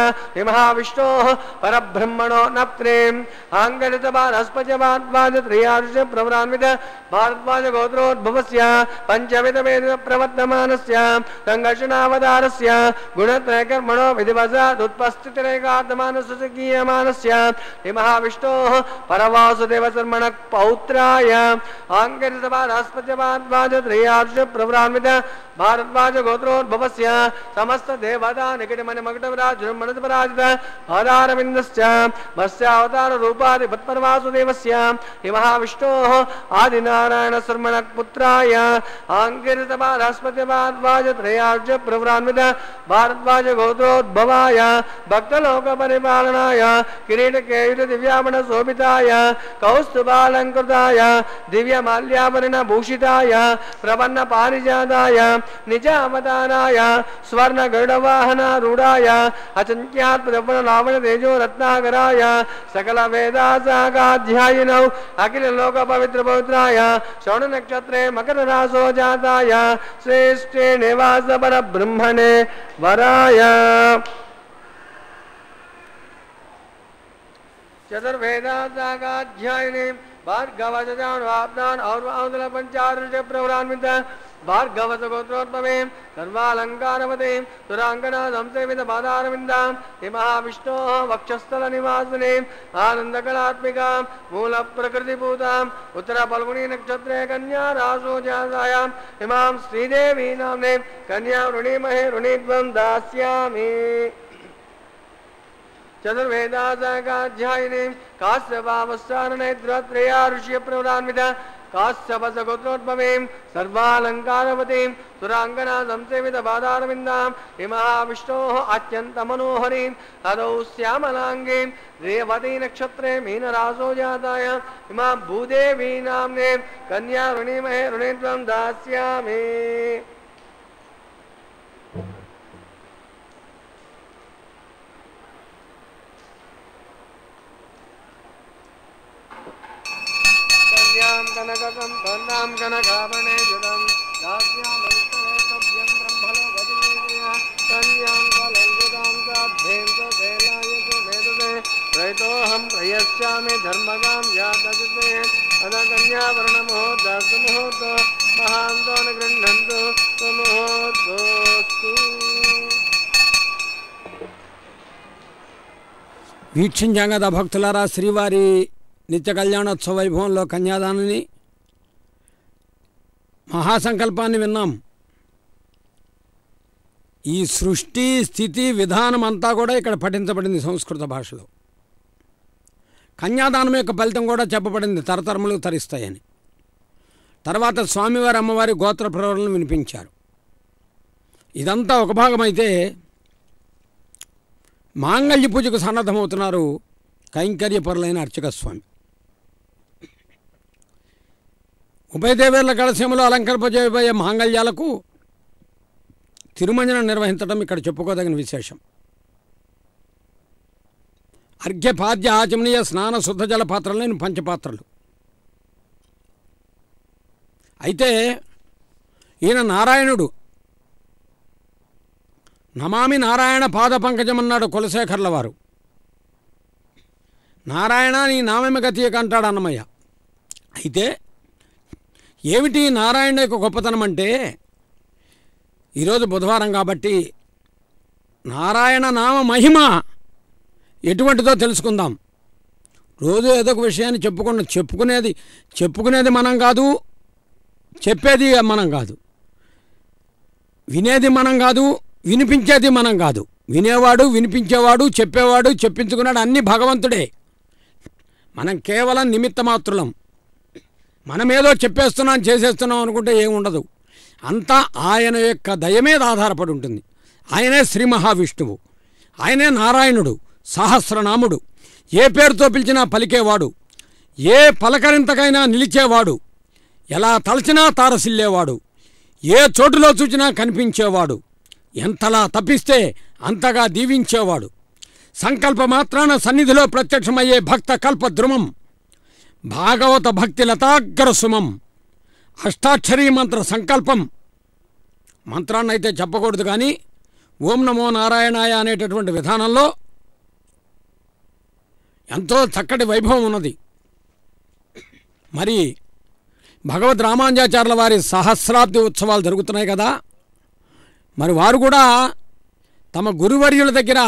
Speaker 2: महाविष्णोः परब्रह्मणो नप्त्रेम् आङ्गलित भारस्पति भारद्वाज त्रयारुष प्रवरान्वित भारद्वाज गोत्रोद्भवस्य पंचविध वेद प्रवर्तमानस्य दक्षिणावतारस्य गुणत्रय कर्मणो विधिवशात् उत्पस्थितिरेकात्मानस्य गीयमानस्य महाविष्णोः परवासुदेव शर्मणः पौत्राय आङ्गलित भारस्पति भारद्वाज त्रयारुष प्रवरान्वित भारद्वाज गोत्रोद्भवस्य समस्त देवता निकटमणि मकटवराज मनोजपराजित पादारविन्दस्य मत्स्यावतार रूपादि भट्टवासुदेवस्य महाविष्णोः आदिनारायण शर्मणः पुत्राय आङ्गिरित भारस्पति भारद्वाज त्रयार्ष प्रवरान्वित भारद्वाज गोत्रोद्भवाय भक्तलोक परिपालनाय किरीट केयूर दिव्याभरण शोभिताय कौस्तुभालंकृताय दिव्य माल्याभरण भूषिताय प्रपन्न पारिजाताय निज अवताराय स्वर्ण गरुडवाहन रूढ़ाय अचिंत्यात्मन रावण तेजो रत्नाकराय सकल वेदासागाध्यायिनौ अखिल लोक पवित्र पवित्राय श्रवण नक्षत्रे मकर रासो जाताय श्रेष्ठे निवास पर ब्रह्मणे वराय चतुर्वेदासागाध्यायिने भार्गवजान और पंचारुष प्रवरान्वित भार्गवस गोत्रोद्भवे सर्वालंकारवते सुरांगना संसेवित पादारविंदा महाविष्णोः वक्षस्थल निवासिने आनंदकलात्मिका मूल प्रकृतिभूता उत्तर फल्गुनी नक्षत्रे कन्या रासो जातायां इमां श्रीदेवी नाम्ने कन्या ऋणीमहे ऋणीत्वं दास्यामि चतुर्वेदासागाध्यायिने काश्यपावस्सारणेत्रया ऋषि प्रवरान्वित काश्यपस गोत्रोद्भवे सर्वालंकारवतीं सुरांगना संसेवित पादारविंदां महाविष्णोः अत्यंत मनोहरीं हरौ श्यामलांगीं रेवती नक्षत्रे मीनरासो जाताय इमां भूदेवी नाम्ने कन्या ऋणीमहे ऋणीत्वं दास्यामि कनकं बन्दां कनकाभरणे जुदं दास्यामन्तरे सभ्यं ब्रह्मलोकजिनेन्द्रिया कन्यां कलङ्कृतां साध्यें च शैलाय च वेदसे प्रयतोऽहं प्रयस्यामि धर्मगां जातजिते अनकन्यावर्णमुहूर्तमुहूर्त महान्तो न गृह्णन्तु मुहूर्तोऽस्तु
Speaker 1: వీక్షించాం కదా భక్తులారా శ్రీవారి నిత్య కళ్యాణోత్సవ వైభవంలో కన్యాదానాన్ని మహాసంకల్పాన్ని విన్నాం. ఈ సృష్టి స్థితి విధానం అంతా కూడా ఇక్కడ పఠించబడింది సంస్కృత భాషలో. కన్యాదానం యొక్క ఫలితం కూడా చెప్పబడింది, తరతరములు తరిస్తాయని. తర్వాత స్వామివారి అమ్మవారి గోత్ర ప్రవరణలు వినిపించారు. ఇదంతా ఒక భాగమైతే మాంగళ్య పూజకు సన్నద్ధమవుతున్నారు కైంకర్యపరులైన అర్చక స్వామి. ఉభయదేవేర్ల కళశములో అలంకరింపజేయబోయే మాంగళ్యాలకు తిరుమంజనం నిర్వహించడం ఇక్కడ చెప్పుకోదగిన విశేషం. అర్ఘ్యపాద్య ఆచమనీయ స్నాన శుద్ధ జల పాత్రలైన పంచపాత్రలు. అయితే ఈయన నారాయణుడు. నమామి నారాయణ పాద పంకజమన్నాడు కులశేఖర్ల వారు. నారాయణ నీ నామమే గతియక అంటాడు అన్నమయ్య. అయితే ఏమిటి నారాయణ యొక్క గొప్పతనం అంటే, ఈరోజు బుధవారం కాబట్టి నారాయణ నామ మహిమ ఎటువంటిదో తెలుసుకుందాం. రోజు ఏదో ఒక విషయాన్ని చెప్పుకునేది మనం కాదు, చెప్పేది మనం కాదు, వినేది మనం కాదు, వినిపించేది మనం కాదు. వినేవాడు, వినిపించేవాడు, చెప్పేవాడు, చెప్పించుకున్నాడు అన్నీ భగవంతుడే. మనం కేవలం నిమిత్త మాత్రులం. మనమేదో చెప్పేస్తున్నాం, చేసేస్తున్నాం అనుకుంటే ఏముండదు. అంతా ఆయన యొక్క దయ మీద ఆధారపడి ఉంటుంది. ఆయనే శ్రీ మహావిష్ణువు, ఆయనే నారాయణుడు, సహస్రనాముడు. ఏ పేరుతో పిలిచినా పలికేవాడు, ఏ పలకరింతకైనా నిలిచేవాడు, ఎలా తలచినా తారసిల్లేవాడు, ఏ చోటులో చూచినా కనిపించేవాడు, ఎంతలా తప్పిస్తే అంతగా దీవించేవాడు. సంకల్ప మాత్రాన సన్నిధిలో ప్రత్యక్షమయ్యే భక్త కల్ప ద్రుమం, భాగవత భక్తి లతాగ్రసుమం, అష్టాక్షరీ మంత్ర సంకల్పం. మంత్రాన్ని అయితే చెప్పకూడదు, కానీ ఓం నమో నారాయణాయ అనేటటువంటి విధానంలో ఎంతో చక్కటి వైభవం ఉన్నది. మరి భగవద్ రామానుజాచార్యుల వారి సహస్రాబ్ది ఉత్సవాలు జరుగుతున్నాయి కదా. మరి వారు కూడా తమ గురువర్యుల దగ్గర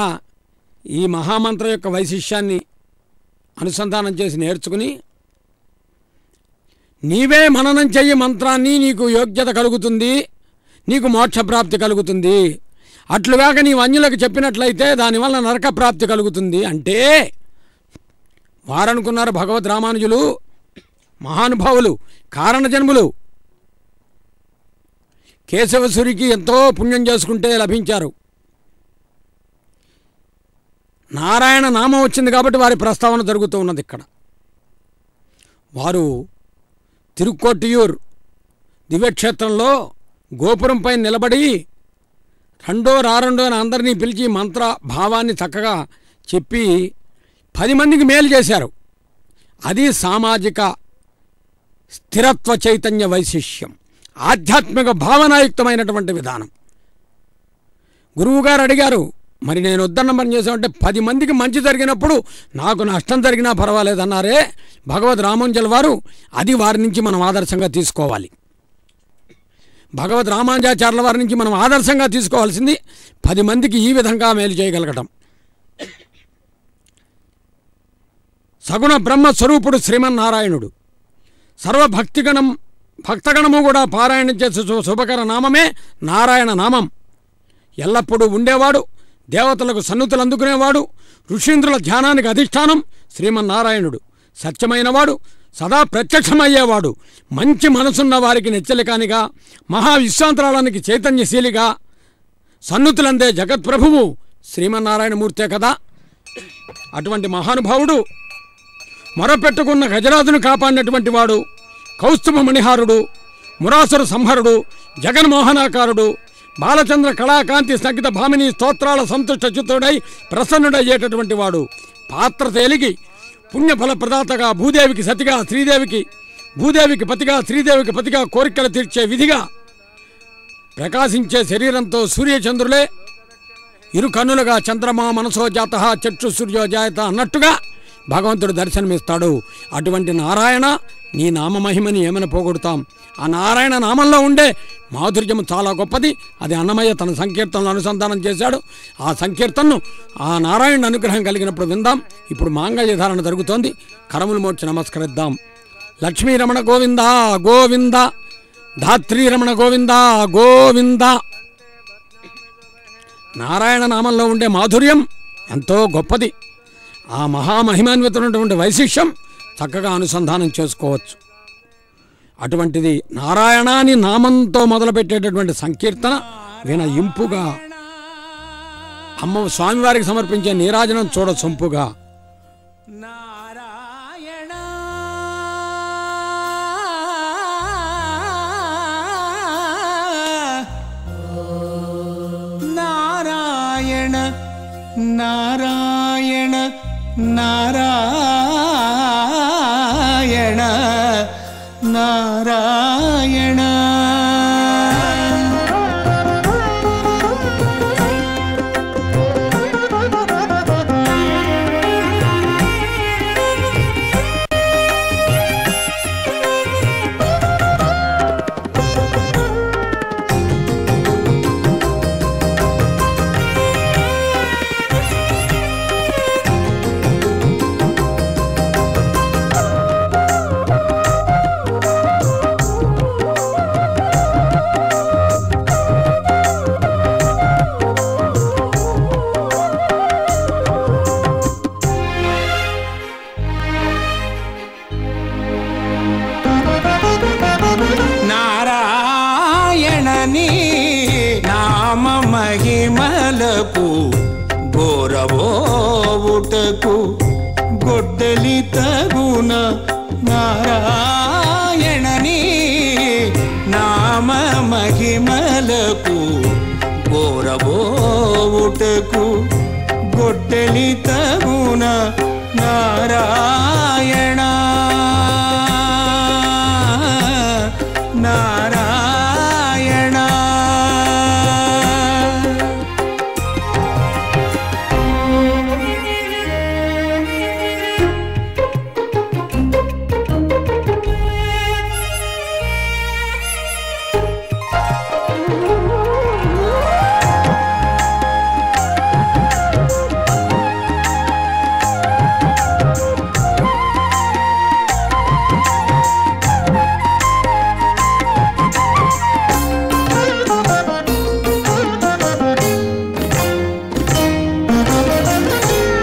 Speaker 1: ఈ మహామంత్రం యొక్క వైశిష్యాన్ని అనుసంధానం చేసి నేర్చుకుని, నీవే మననం చెయ్యి మంత్రాన్ని, నీకు యోగ్యత కలుగుతుంది, నీకు మోక్షప్రాప్తి కలుగుతుంది, అట్లుగాక నీవు అన్యులకు చెప్పినట్లయితే దానివల్ల నరక ప్రాప్తి కలుగుతుంది అంటే, వారనుకున్నారు భగవద్ రామానుజులు మహానుభావులు, కారణజన్ములు, కేశవసూరికి ఎంతో పుణ్యం చేసుకుంటే లభించారు. నారాయణ నామం వచ్చింది కాబట్టి వారి ప్రస్తావన జరుగుతూ ఉన్నది ఇక్కడ. వారు తిరుక్కోట్టియూర్ దివ్యక్షేత్రంలో గోపురంపై నిలబడి రెండో అని అందరినీ పిలిచి మంత్ర భావాన్ని చక్కగా చెప్పి 10 మందికి మేలు చేశారు. అది సామాజిక స్థిరత్వ చైతన్య వైశిష్యం, ఆధ్యాత్మిక భావనాయుక్తమైనటువంటి విధానం. గురువుగారు అడిగారు, మరి నేను వద్దన్న పని చేశామంటే 10 మందికి మంచి జరిగినప్పుడు నాకు నష్టం జరిగినా పర్వాలేదన్నారే భగవద్ రామానుజుల వారు. అది వారి నుంచి మనం ఆదర్శంగా తీసుకోవాలి. భగవద్ రామానుజాచార్యుల వారి నుంచి మనం ఆదర్శంగా తీసుకోవాల్సింది 10 మందికి ఈ విధంగా మేలు చేయగలగటం. సగుణ బ్రహ్మ స్వరూపుడు శ్రీమన్నారాయణుడు. భక్తగణము కూడా పారాయణం చేసే శుభకర నామమే నారాయణ నామం. ఎల్లప్పుడూ ఉండేవాడు, దేవతలకు సన్నుతులు అందుకునేవాడు, ఋషీంద్రుల ధ్యానానికి అధిష్టానం శ్రీమన్నారాయణుడు. సత్యమైనవాడు, సదా ప్రత్యక్షమయ్యేవాడు, మంచి మనసున్న వారికి నెచ్చలికానిగా, మహావిశ్వాంతరాళానికి చైతన్యశీలిగా సన్నుతులందే జగత్ప్రభువు శ్రీమన్నారాయణమూర్తే కదా. అటువంటి మహానుభావుడు మొరపెట్టుకున్న గజరాజును కాపాడినటువంటి వాడు, కౌస్తుభ మణిహారుడు, మురాసుర సంహరుడు, జగన్మోహనాకారుడు, బాలచంద్ర కళాకాంతి స్థగిత భామిని స్తోత్రాల సంతుష్ట చిత్తుడై ప్రసన్నుడయ్యేటటువంటి వాడు, పాత్ర తేలిగి పుణ్యఫల ప్రదాతగా, భూదేవికి సతిగా, భూదేవికి పతిగా, శ్రీదేవికి పతిగా కోరికలు తీర్చే విధిగా ప్రకాశించే శరీరంతో సూర్యచంద్రులే ఇరు కన్నులుగా చంద్రమా మనసో జాత చక్షు సూర్యో జాయత అన్నట్టుగా భగవంతుడు దర్శనమిస్తాడు. అటువంటి నారాయణ నీ నామమహిమని ఏమైనా పోగొడతాం. ఆ నారాయణ నామంలో ఉండే మాధుర్యము చాలా గొప్పది. అది అన్నమయ్య తన సంకీర్తనలో అనుసంధానం చేశాడు. ఆ సంకీర్తనను ఆ నారాయణ అనుగ్రహం కలిగినప్పుడు విందాం. ఇప్పుడు మాంగళ్య ధారణ జరుగుతోంది. కరములు మోడ్చి నమస్కరిద్దాం. లక్ష్మీరమణ గోవింద గోవింద, ధాత్రీరమణ గోవింద గోవింద. నారాయణ నామంలో ఉండే మాధుర్యం ఎంతో గొప్పది. ఆ మహామహిమాన్వితమైనటువంటి వైశిష్యం చక్కగా అనుసంధానం చేసుకోవచ్చు. అటువంటిది నారాయణాని నామంతో మొదలుపెట్టేటటువంటి సంకీర్తన వినయింపుగా, అమ్మ స్వామివారికి సమర్పించే నీరాజనం చూడ సొంపుగా.
Speaker 3: నారాయణ నారాయణ నారాయణ నారాయణ నారాయణ. మహిమలకు గోరవోవుటకు గొడ్డలి తగున నారాయణని నామ మహిమలకు గోరవోవుటకు గొడ్డలి తగున నారాయణ నారాయణ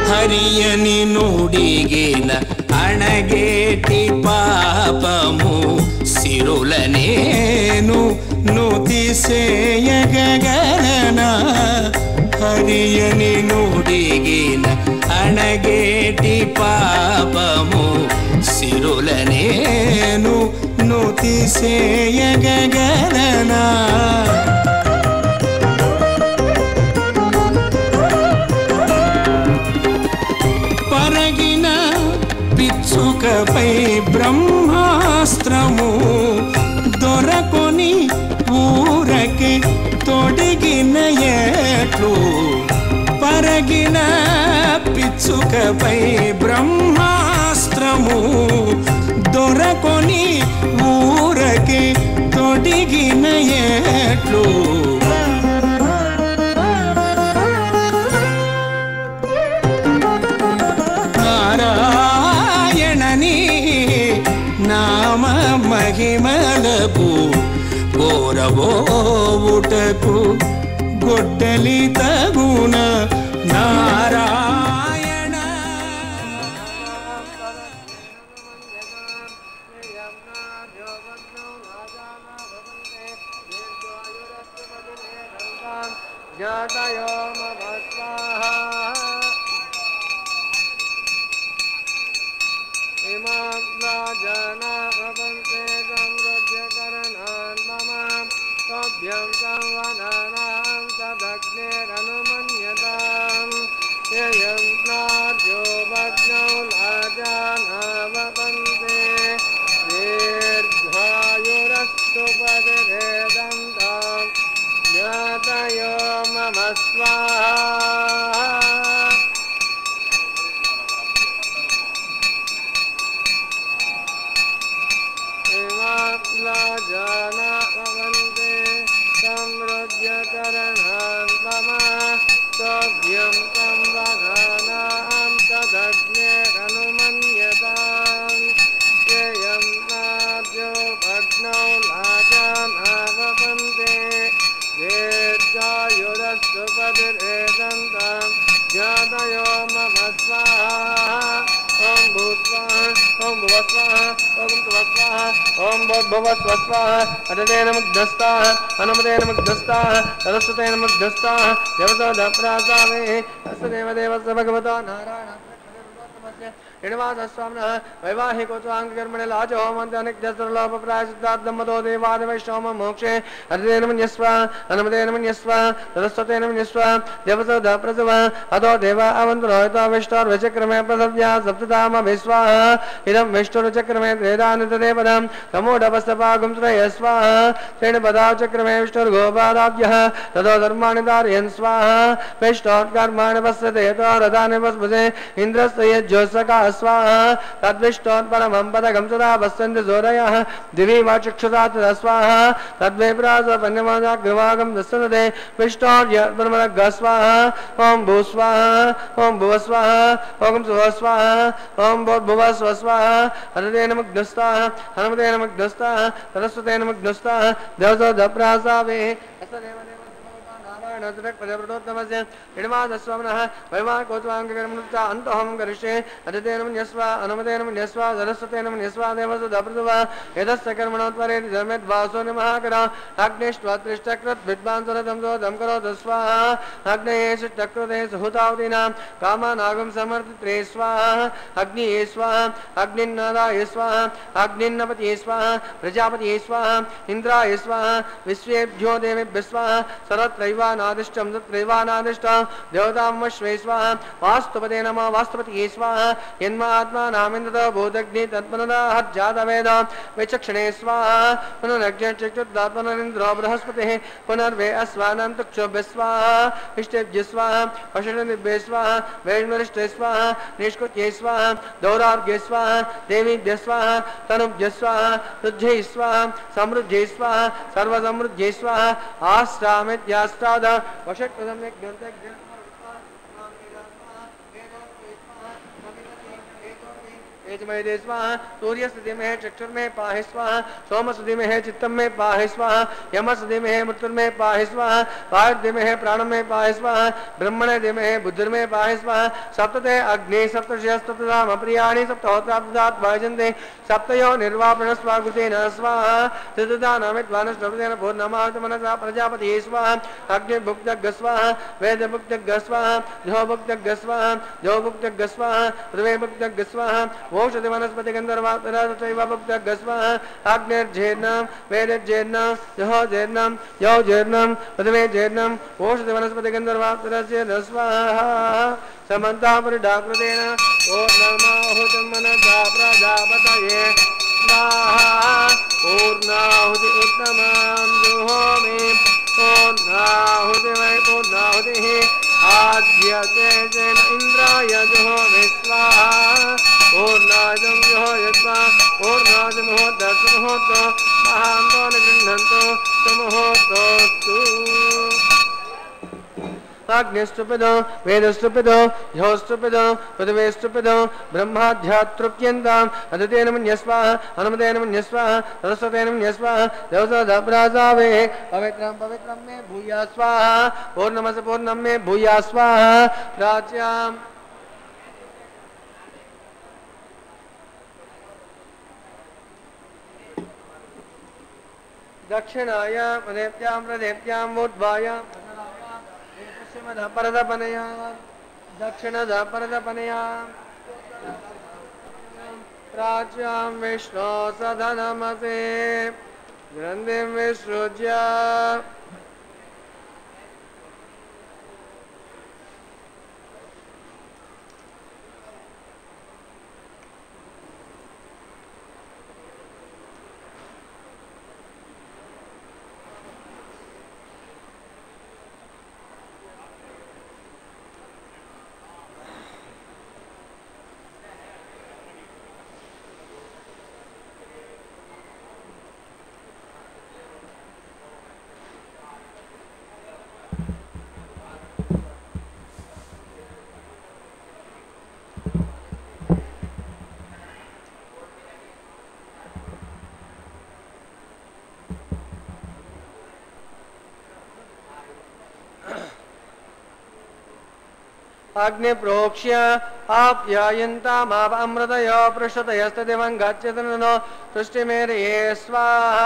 Speaker 3: హరియని నుడిగిన అణగేటి పాపము సిరుల నేను నుతిసేయగగన హరియని నుడిగిన అణగేటి పాపము సిరుల నేను నుతిసేయగగన పరగిన పిచ్చుకపై బ్రహ్మాస్త్రము దొరకొని ఊరకి తొడిగిన ఎట్లు పరగిన పిచ్చుకపై బ్రహ్మాస్త్రము దొరకొని ఊరకి తొడిగిన ఎట్లు నారాయణని నామ మహిమలకు గోరవోవుటకు గొడ్డలి తగున నారాయణ
Speaker 2: वैवाहिकोत्वांगकर्मणे लाजो मंत्यानिक्यसुरलोभ प्रायश्चित्ताद्दम्मतो देवादिवैष्णव मोक्षे हरितेन मन्यस्व हनुमतेन मन्यस्व सरस्वतेन मन्यस्व देवसोद प्रसव अतो देवा अवन्तरोहितो विष्णोर्वचक्रमे प्रसव्या सप्तधामभिस्वाह इदं विष्णुर्चक्रमे वेदानितदेवदं तमोडपस्तपागुं त्रयस्वाह श्रेणिपदाचक्रमे विष्णुर्गोपादाभ्यः ततो धर्माणि धारयन् स्वाहा विष्णोत्कर्माणि पश्यते यतो रथानि पस्पसे इन्द्रस्य यज्जोत्सका स्वाहा तद्विष्णोत्परमं पदकं सदा पश्यन्ति सूरयः दिवि वा चक्षुषा तदा स्वाहा तद्वैप्रासपन्यमाग्निवागं दस्यते विष्णोर्यत्परमलग् स्वाहा ॐ भूस्वाहा ॐ भुवस्वाहा ॐ सुवस्वाहा ॐ भूर्भुवस्वस्वाहा हरितेन मुग्धस्ताः हनुमतेन मुग्धस्ताः सरस्वतेन मुग्धस्ताः देवसो दप्रासावे नद्रक्पदव्रतोत्तमस्य हिडमादस्वामनः वैवाकोत्वाङ्गकर्मृत्ता अन्तोऽहं करिष्ये अदितेन मन्यस्व अनुमतेन मन्यस्व सरस्वतेन मन्यस्व देवसु दप्रदुवा यतस्य कर्मणोत्परेति धर्मेद्वासो निमहाकर अग्निष्ट्वात्रिष्टकृत् विद्वांसरतं दं करोतु स्वाहा अग्नये चक्रुते सुहुतावतीनां कामानागं समर्पित्रे स्वाहा अग्निये स्वाहा अग्निन्नादाय स्वाहा अग्निन्नपतिये स्वाहा प्रजापतिये स्वाहा इंद्राय स्वाहा विश्वेभ्यो देवेभ्यः स्वाहा सर्वत्रैवानादिष्टं तत्रैवानादिष्टं देवतामश्वे स्वाहा वास्तुपते नमः वास्तुपतिये स्वाहा यन्मात्मानामिन्द्रतो बोधग्नि तत्मनः जातवेद विचक्षणे स्वाहा पुनरग्निचक्षुर्दात्मनिन्द्रो बृहस्पतिः पुनर्वे अस्वानन्तक्षोभ्यः स्वाहा इष्टेभ्यः स्वाहा पशुनिभ्यः स्वाहा वैष्णवरिष्ठे स्वाहा निष्कृत्ये स्वाहा दौरार्घ्ये स्वाहा देवीभ्यः स्वाहा तनुभ्यः स्वाहा रुद्ध्यै स्वाहा समृद्ध्यै स्वाहा सर्वसमृद्ध्यै स्वाहा आश्रामित्याष्टाद वशकृतं यज्ञं तेजमय स्वाहा सूर्यस्य धीमहि चक्षुर्मे पाहि स्वाहा सोमस्य धीमहि चित्तमे पाहि स्वाहा यमस्य धीमहि मृत्युर्मे पाहि स्वाहा वायुर्धीमहि प्राणमे पाहि स्वाहा ब्रह्मणे धीमहि बुद्धिर्मे पाहि स्वाहा सप्तते अग्नि सप्तशस्त्रदाम प्रियाणि सप्तहोत्राब्दात् भजन्ते सप्तयो निर्वापणस्वाकृतेन स्वाहा तृतीयानामित्वानस्त्रपतेन पूर्णमाहुतमनसा प्रजापतिये स्वाहा अग्निभुक्तग् स्वाहा वेदभुक्तग् स्वाहा ध्योभुक्तग् स्वाहा ध्योभुक्तग् स्वाहा पृथ्वीभुक्तग् स्वाहा ओषधि वनस्पति गंधर्वात्मराजैव भुक्तग् स्वाहा अग्निर्जेर्णं वेदर्जेर्णं यहोजेर्णं यौजेर्णं पृथ्वीजेर्णं ओषधि वनस्पति गंधर्वात्मराजैव स्वाहा समन्तापरिडाकृतेन पूर्णमाहुतं मनसा प्रजापतये स्वाहा पूर्णाहुति उत्तमां जुहोमि पूर्णाहुति वै पूर्णाहुतिः आद्यते तेन इन्द्राय जुहोमि स्वाहा पूर्णाजं जुहोयत्वा पूर्णाजमुहोदस्मुहोतो महान्तो निगृह्णन्तो सुमुहोतोऽस्तु अग्निस्तुपिदो वेदस्तुपिदो ह्योस्तुपिदो पृथिवीस्तुपिदो ब्रह्माध्यातृप्यन्ताम् अदितेन मन्यस्वाहा अनुमतेन मन्यस्वाहा सरस्वतेन मन्यस्वाहा देवताभ्राजावे पवित्रं पवित्रं मे भूया स्वाहा पूर्णमस्य पूर्णं मे भूया स्वाहा प्राच्याम् दक्षिणायां प्रदेप्यां प्रदेप्यां ऊर्ध्वायां परदपनया दक्षिणदपरदपनया प्राच्यां विष्णो सदनमसे ग्रन्थिं विसृज्य अग्नि प्रोक्ष्य आप्यायन्तामाप अमृतयो पृष्ठतयस्तदिवं गच्छतनो तुष्टिमेरये स्वाहा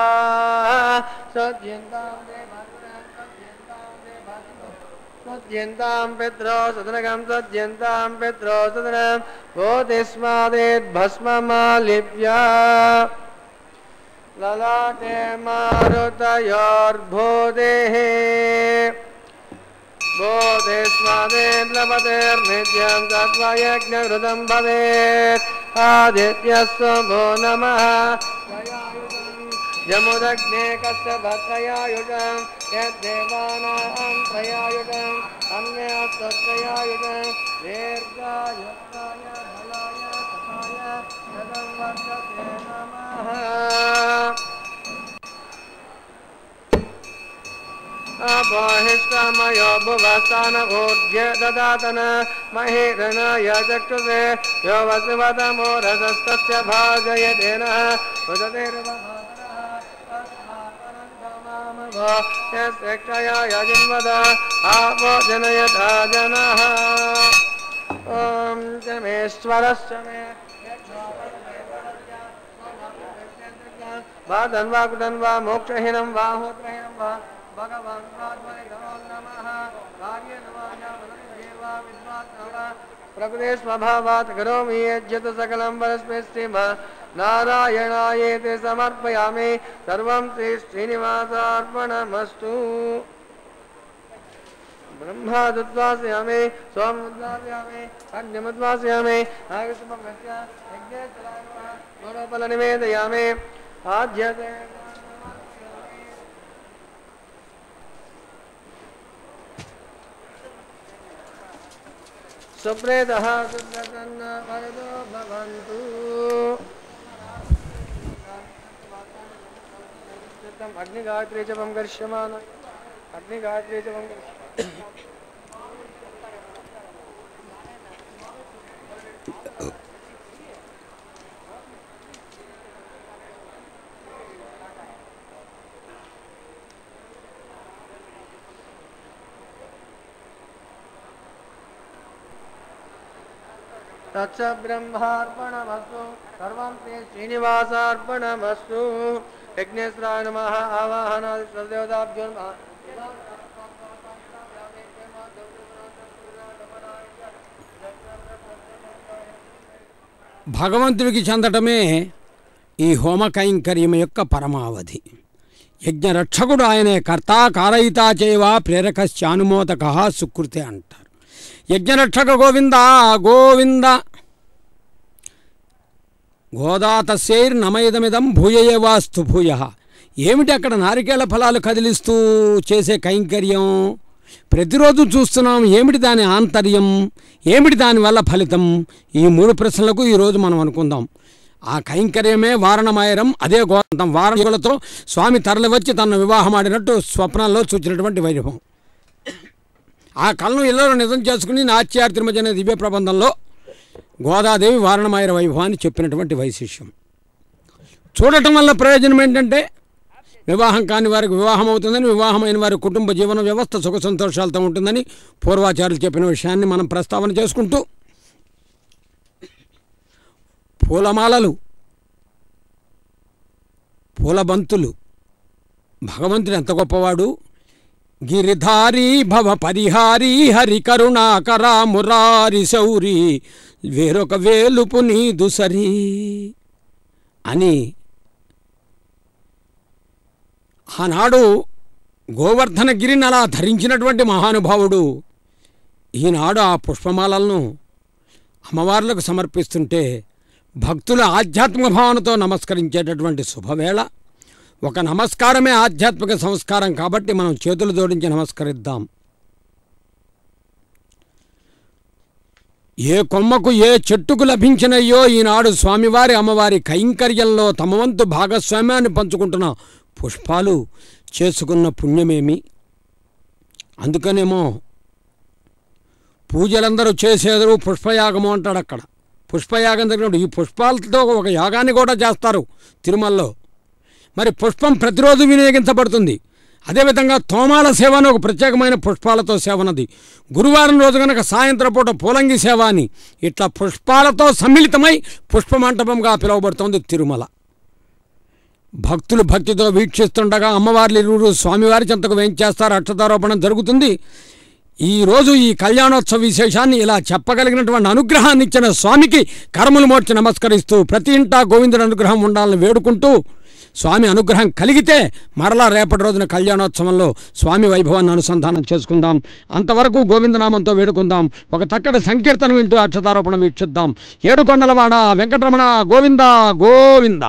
Speaker 2: सद्यन्तां पित्रो सदनगं सद्यन्तां पित्रो सदनं बोधिस्मादेद्भस्ममालिप्य ललाटे मारुतयोर्भूदेः बोधिस्मादेर्लपतेर्नित्यं तत्त्वा यज्ञघृतं भवेत् आदित्यस्व भो नमः यमुदग्ने कस्य भद्रयायुजं यद्देवानां त्रयायुजम् अन्यस्तत्रयायुजं दीर्घायुक्ताय बलाय सखाय यदं वर्धते नमः अबहिष्टमयो भुवस्तान ऊर्ध्य ददातन महीरणाय चक्षुषे यो वसुवतमो रसस्तस्य भाजयतेन यस्यक्षया यजिन्वद आपो जनयथा जनः ॐ जमेश्वरश्च मे वा धन्वा कुटन्वा मोक्षहीनं वा होत्रहीनं वा भगवान् नमः कार्ये नमः विद्वान् प्रकृते स्वभावात् करोमि यज्जत सकलं परस्मै नारायणायेति समर्पयामि सर्वं श्री श्रीनिवासार्पणमस्तु ब्रह्मादुद्वासयामि सोममुद्वासयामि अग्निमुद्वासयामि आगतमगत्य यज्ञे चलामः गुणफलनिवेदयामि आद्यते सुप्रेतः सुप्रसन्न वरदो भवन्तु अग्निगायत्री जपं कर्ष्यमान अग्निगायत्री जपं तच्च ब्रह्मार्पणमस्तु सर्वं श्री श्रीनिवासार्पणमस्तु यज्ञेश्वराय नमः आवाहनादि सर्वदेवताभ्यो नमः
Speaker 1: భగవంతుడికి చెందటమే ఈ హోమ కైంకర్యం యొక్క పరమావధి. యజ్ఞరక్షకుడు ఆయనే, కర్త కారయిత చేవ ప్రేరకశ్చానుమోదక సుకృతే అంటారు. యజ్ఞరక్షక గోవింద గోవింద గోదాతస్యైర్నమయిదమిదం భూయయేవాస్తు భూయ. ఏమిటి అక్కడ నారికేళ ఫలాలు కదిలిస్తూ చేసే కైంకర్యం? ప్రతిరోజు చూస్తున్నాం. ఏమిటి దాని ఆంతర్యం? ఏమిటి దానివల్ల ఫలితం? ఈ 3 ప్రశ్నలకు ఈరోజు మనం అనుకుందాం. ఆ కైంకర్యమే వారణమాయరం, అదే గోదంతం. వారణయులతో స్వామి తరలి వచ్చి తన వివాహం ఆడినట్టు స్వప్నాల్లో చూచినటువంటి వైభవం. ఆ కళను ఇళ్లలో నిజం చేసుకుని నాట్యార్ తిరుమజ అనే దివ్య ప్రబంధంలో గోదాదేవి వారణమాయర వైభవాన్ని చెప్పినటువంటి వైశిష్యం. చూడటం వల్ల ప్రయోజనం ఏంటంటే వివాహం కాని వారికి వివాహం అవుతుందని, వివాహమైన వారి కుటుంబ జీవన వ్యవస్థ సుఖ సంతోషాలతో ఉంటుందని పూర్వాచార్యులు చెప్పిన విషయాన్ని మనం ప్రస్తావన చేసుకుంటూ, పూలమాలలు, పూలబంతులు, భగవంతుడు ఎంత గొప్పవాడు. గిరిధారీ భవ పరిహారీ హరి కరుణాకరా మురారి శౌరి వేరొక వేలుపు నీదు సరి అని ఆనాడు గోవర్ధనగిరిని అలా ధరించినటువంటి మహానుభావుడు ఈనాడు ఆ పుష్పమాలలను అమ్మవార్లకు సమర్పిస్తుంటే భక్తుల ఆధ్యాత్మిక భావనతో నమస్కరించేటటువంటి శుభవేళ. ఒక నమస్కారమే ఆధ్యాత్మిక సంస్కారం కాబట్టి మనం చేతులు జోడించి నమస్కరిద్దాం. ఏ కొమ్మకు ఏ చెట్టుకు లభించినయ్యో ఈనాడు స్వామివారి అమ్మవారి కైంకర్యంలో తమ వంతు భాగస్వామ్యాన్ని పంచుకుంటున్న పుష్పాలు చేసుకున్న పుణ్యమేమి. అందుకనేమో పూజలందరూ చేసేదరు పుష్పయాగము అంటాడు. అక్కడ పుష్పయాగం జరిగినప్పుడు ఈ పుష్పాలతో ఒక యాగాన్ని కూడా చేస్తారు తిరుమలలో. మరి పుష్పం ప్రతిరోజు వినియోగించబడుతుంది. అదేవిధంగా తోమాల సేవ అని ఒక ప్రత్యేకమైన పుష్పాలతో సేవనది. గురువారం రోజు కనుక సాయంత్రం పూట పూలంగి సేవ అని ఇట్లా పుష్పాలతో సమ్మిళితమై పుష్పమంటపంగా పిలువబడుతోంది తిరుమల. భక్తులు భక్తితో వీక్షిస్తుండగా అమ్మవార్లు ఇరువురు స్వామివారి చెంతకు వేయించేస్తారు. అక్షతారోపణం జరుగుతుంది. ఈరోజు ఈ కళ్యాణోత్సవ విశేషాన్ని ఇలా చెప్పగలిగినటువంటి అనుగ్రహాన్ని ఇచ్చిన స్వామికి కరములు మోడ్చి నమస్కరిస్తూ ప్రతి ఇంటా గోవిందుడి అనుగ్రహం ఉండాలని వేడుకుంటూ, స్వామి అనుగ్రహం కలిగితే మరలా రేపటి రోజున కళ్యాణోత్సవంలో స్వామి వైభవాన్ని అనుసంధానం చేసుకుందాం. అంతవరకు గోవిందనామంతో వేడుకుందాం. ఒక చక్కటి సంకీర్తన వింటూ అక్షతారోపణ వీక్షిద్దాం. ఏడుకొండలవాడ వెంకటరమణ గోవింద గోవింద.